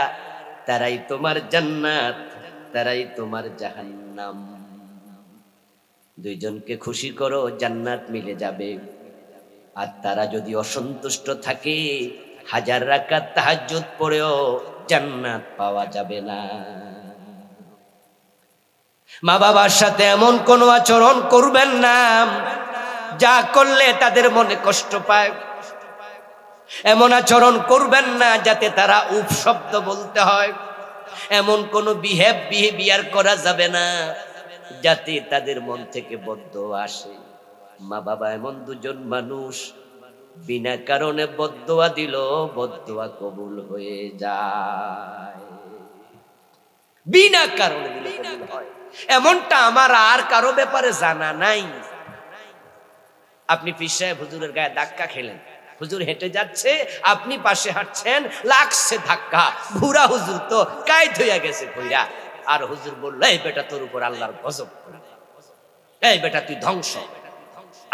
তারাই তোমার জান্নাত, তারাই তোমার জাহান্নাম। দুইজনকে খুশি করো, জান্নাত মিলে যাবে। আর তারা যদি অসন্তুষ্ট থাকে, 1000 রাকাত তাহাজ্জুদ পড়েও জান্নাত পাওয়া যাবে না। মা বাবার সাথে এমন কোনো আচরণ করবেন না যা করলে তাদের মনে কষ্ট পায়। এমন আচরণ করবেন না যাতে তারা উফ শব্দ বলতে হয়। এমন কোনো বিহেভিয়ার করা যাবে না যাতে তাদের মন থেকে বদদোয়া আসে। মা বাবা এমন দুজন মানুষ, বিনা কারণে বদদোয়া দিল, বদদোয়া কবুল হয়ে যায়। বিনা কারণে দিলে কবুল হয়, এমনটা আমার আর কারো ব্যাপারে জানা নাই। আপনি পীর সাহেব হুজুরের গায়ে ধাক্কা খেলেন, হুজুর হেঁটে যাচ্ছে, আপনি পাশে হাঁটছেন, লাগছে ধাক্কা, বুড়া হুজুর তো কাইত হইয়া গেছে কইরা। আর হুজুর বলল, এই বেটা তোর উপর আল্লাহর গজব করে, এই বেটা তুই ধ্বংস।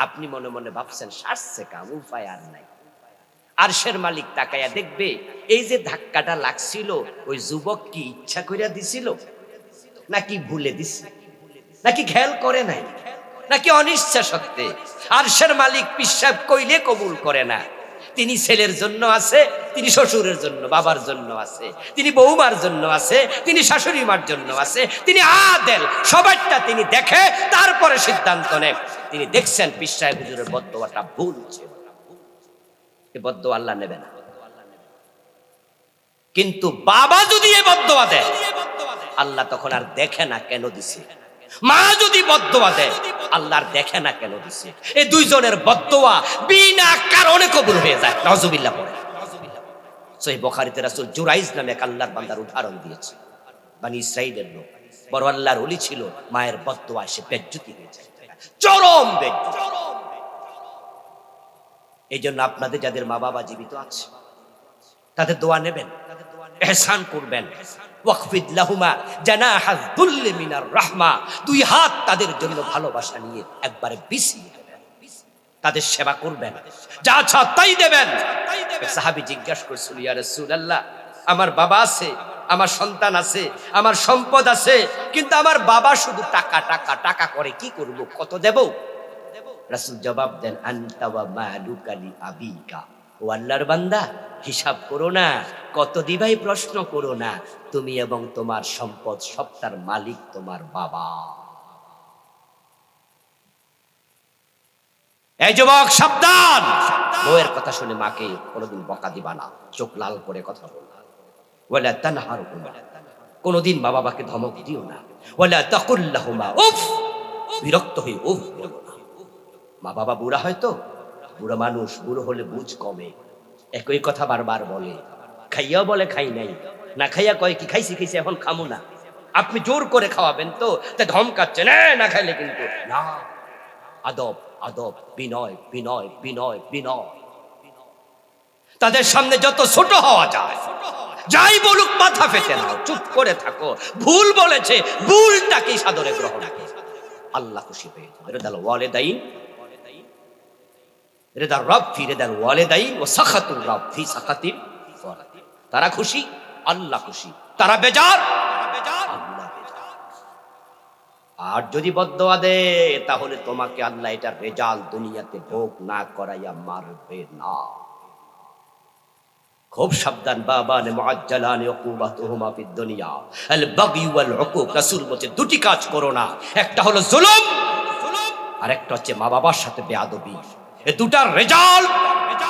আপনি মনে মনে ভাবছেন সারছে কাম, উপায় আর নাই। আরশের মালিক তাকায়া দেখবে, এই যে ধাক্কাটা লাগছিল ওই যুবক কি ইচ্ছা কইরা দিছিল, নাকি ভুলে দিছে, নাকি খেয়াল করে নাই, নাকি অনিচ্ছা সত্ত্বে। আরশের মালিক পিশাব কইলে কবুল করে না। তিনি ছেলের জন্য আছে, তিনি শ্বশুরের জন্য, বাবার জন্য আছে, তিনি বৌমার জন্য আছে, তিনি শাশুড়ি মার জন্য আছে, তিনি আদেল, সবাইটা তিনি দেখে, তারপরে সিদ্ধান্ত নেন। তিনি দেখছেন পীর সাহেব হুজুরের বদদোয়াটা ভুল ছিল, এই বদদোয়া আল্লাহ নেবে না। কিন্তু বাবা যদি এই বদদোয়া দেয়, আল্লাহ তখন আর দেখে না কেন দিছে। মা যদি বদদোয়া দেয়, আল্লাহর দেখে না কেন দিছে। এই দুইজনের বদদোয়া বিনা কারণে কবুল হয়ে যায়, নাউজুবিল্লাহ পড়ে। সহিহ বুখারীতে রাসূল জুরাইজ নামে এক আল্লাহর বান্দার উদাহরণ দিয়েছে। বনি ইসরাইলের লোক, বড় আল্লাহর ওলি ছিল, মায়ের বদদোয়ায় সে বেজ্জতি হয়ে যায়, চরম বেজ্জতি। এই জন্য আপনাদের যাদের মা বাবা জীবিত আছে, তাদের দোয়া নেবেন, ইহসান করবেন। ওয়াকফিদ লাহুমা জানাহাজ দুল্লি মিনার রাহমা, 2 হাত তাদের জন্য ভালোবাসা নিয়ে একবারে বিছিয়ে দেবেন, তাদের সেবা করবেন, যা চাও তাই দেবেন। সাহাবী জিজ্ঞাসা করছিল, ইয়া রাসূলুল্লাহ, আমার বাবা আছে, আমার সন্তান আছে, আমার সম্পদ আছে, কিন্তু আমার বাবা শুধু টাকা টাকা টাকা করে, কি করব, কত দেব? রাসূল জবাব দেন, আনতা ওয়া মালুকা লি আবিকা, ও আল্লাহর বান্দা, হিসাব করো না, কত দিবাই প্রশ্ন করো না, তুমি এবং তোমার সম্পদ সবটার মালিক তোমার বাবা। এই যুবক সাবধান, বউয়ের কথা শুনে মাকে কোনোদিন বকা দিবা না, চোখ লাল করে কথা বলবা। ওয়ালা তানহারহুমা, কোনোদিন মা বাবাকে ধমক দিও না। ওয়ালা তাকুল লাহুমা উফ, বিরক্ত হয়ে উফ বলো না। মা বাবা বুড়া হয়তো, বুড়ো মানুষ, বুড়ো হলে বুঝ কমে, একই কথা বারবার বলে, খাইয়াও বলে খাই নাই, না খাইয়া কয় কি খাইছি খাইছি এখন খামু না। আপনি জোর করে খাওয়াবেন তো, তা ধমকাচ্ছেন, না খাইলে কিন্তু না। আদব আদব, বিনয় বিনয় বিনয় বিনয়। তাদের সামনে যত ছোট হওয়া যায়, যাই বলুক মাথা পেতে নাও, চুপ করে থাকো। ভুল বলেছে, ভুলটাকে সাদরে গ্রহণ করো, আল্লাহ খুশি হয়ে যাবে। রিদাল ওয়ালিদাইন, রিদার রব ফি রিদাল ওয়ালিদাইন ওয়া সাখাতুর রব ফি সাখাতিল ওয়ালিদাইন। তারা খুশি, আল্লাহ খুশি, তারা বেজার, আল্লাহ বেজার। আর যদি বদদোয়া দেয়, তাহলে তোমাকে আল্লাহ এটার রেজাল্ট দুনিয়াতে ভোগ না করাইয়া মারবে না। খুব সাবধান, বাবানে মুআজ্জালানে উকুবাতুহুমা ফিদ দুনিয়া আল বাগই ওয়াল উকুক। রাসূল বলেছে 2টি কাজ করো না, একটা হলো জুলুম, আর একটা হচ্ছে মা বাবার সাথে বেয়াদবি। এই দুটার রেজাল্ট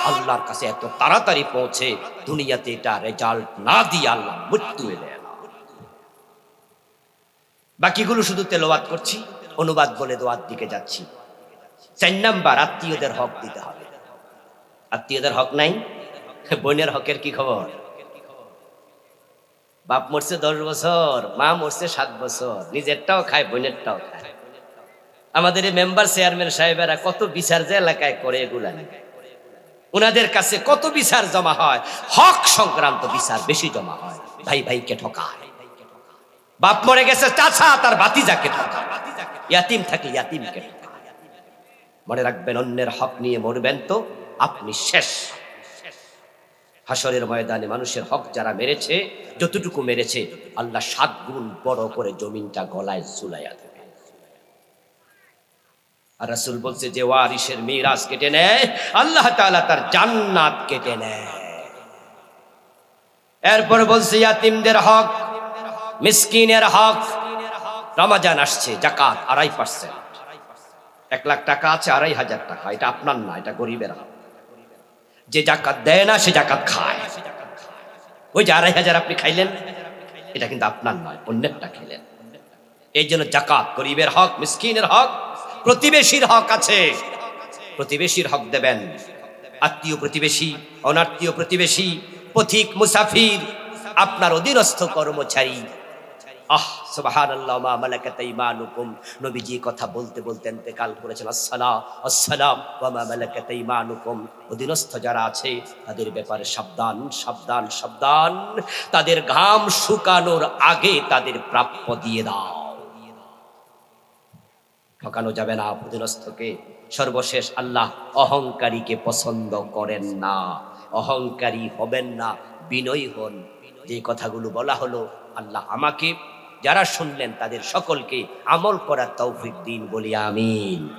আল্লাহর কাছে এত তাড়াতাড়ি পৌঁছে, দুনিয়াতে এটা রেজাল্ট না দিয়ে আল্লাহ মৃত্যু এনে না। বাকিগুলো শুধু তেলাওয়াত করছি, অনুবাদ বলে দোয়ার দিকে যাচ্ছি। 4 নাম্বার, আত্মীয়দের হক দিতে হবে। আত্মীয়দের হক নাই। বোনের হকের কি খবর? বাপ মরছে 10 বছর, মা মরছে 7 বছর, নিজেরটাও খায়, বোনেরটাও খায়। আমাদের এই মেম্বার চেয়ারম্যান সাহেবেরা কত বিচার যে এলাকায় করে, এগুলা ওনাদের কাছে কত বিচার জমা হয়, হক সংক্রান্ত বিচার বেশি জমা হয়। ভাই ভাইকে ঠকায়, বাপ মরে গেছে চাচা তার ভাতিজাকে ঠকায়, ইয়াতিম থাকলে ইয়াতিমকে ঠকায়। মনে রাখবেন, অন্যের হক নিয়ে মরবেন তো আপনি শেষ। হাসরের ময়দানে মানুষের হক যারা মেরেছে, যতটুকু মেরেছে আল্লাহ 7 গুণ বড় করে জমিনটা গলায় ঝুলাইয়া দেবে। আর রাসূল বলছে, যে ওয়ারিসের মিরাজ কেটে নেয় আল্লাহ তাআলা তার জান্নাত কেটে নেয়। এরপর বলছে ইয়াতিমদের হক, মিসকিনের হক। রমজান আসছে, যাকাত 2.5%। 1 লাখ টাকা আছে, 2.500 টাকা, এটা আপনার না, এটা গরিবের হক। যে যাকাত দেয় না সে যাকাত খায়। ওই যে 2.500 আপনি খাইলেন, এটা কিন্তু আপনার নয়, অন্যেরটা খেলেন। এই জন্য যাকাত গরিবের হক, মিসকিনের হক, প্রতিবেশীর হক আছে, প্রতিবেশীর হক দেবেন। আত্মীয় প্রতিবেশী, অনাত্মীয় প্রতিবেশী, পথিক মুসাফির, আপনার অধীনস্থ কর্মচারী। সুবহানাল্লাহ, মা মালাকাত ঈমানুকুম। নবীজি কথা বলতে বলতে ইন্তেকাল করেছেন। আসসালাম ওয়া মা মালাকাত ঈমানুকুম। অধীনস্থ যারা আছে তাদের ব্যাপারে সাবধান, সাবধান, সাবধান। তাদের ঘাম শুকানোর আগে তাদের প্রাপ্য দিয়ে দাও। ঠকানো যাবে না অধীনস্থকে। সর্বশেষ, আল্লাহ অহংকারীকে পছন্দ করেন না। অহংকারী হবেন না, বিনয়ী হন। যে কথাগুলো বলা হলো, আল্লাহ আমাকে, যারা শুনলেন তাদের সকলকে আমল করার তৌফিক দিন, বলি আমিন।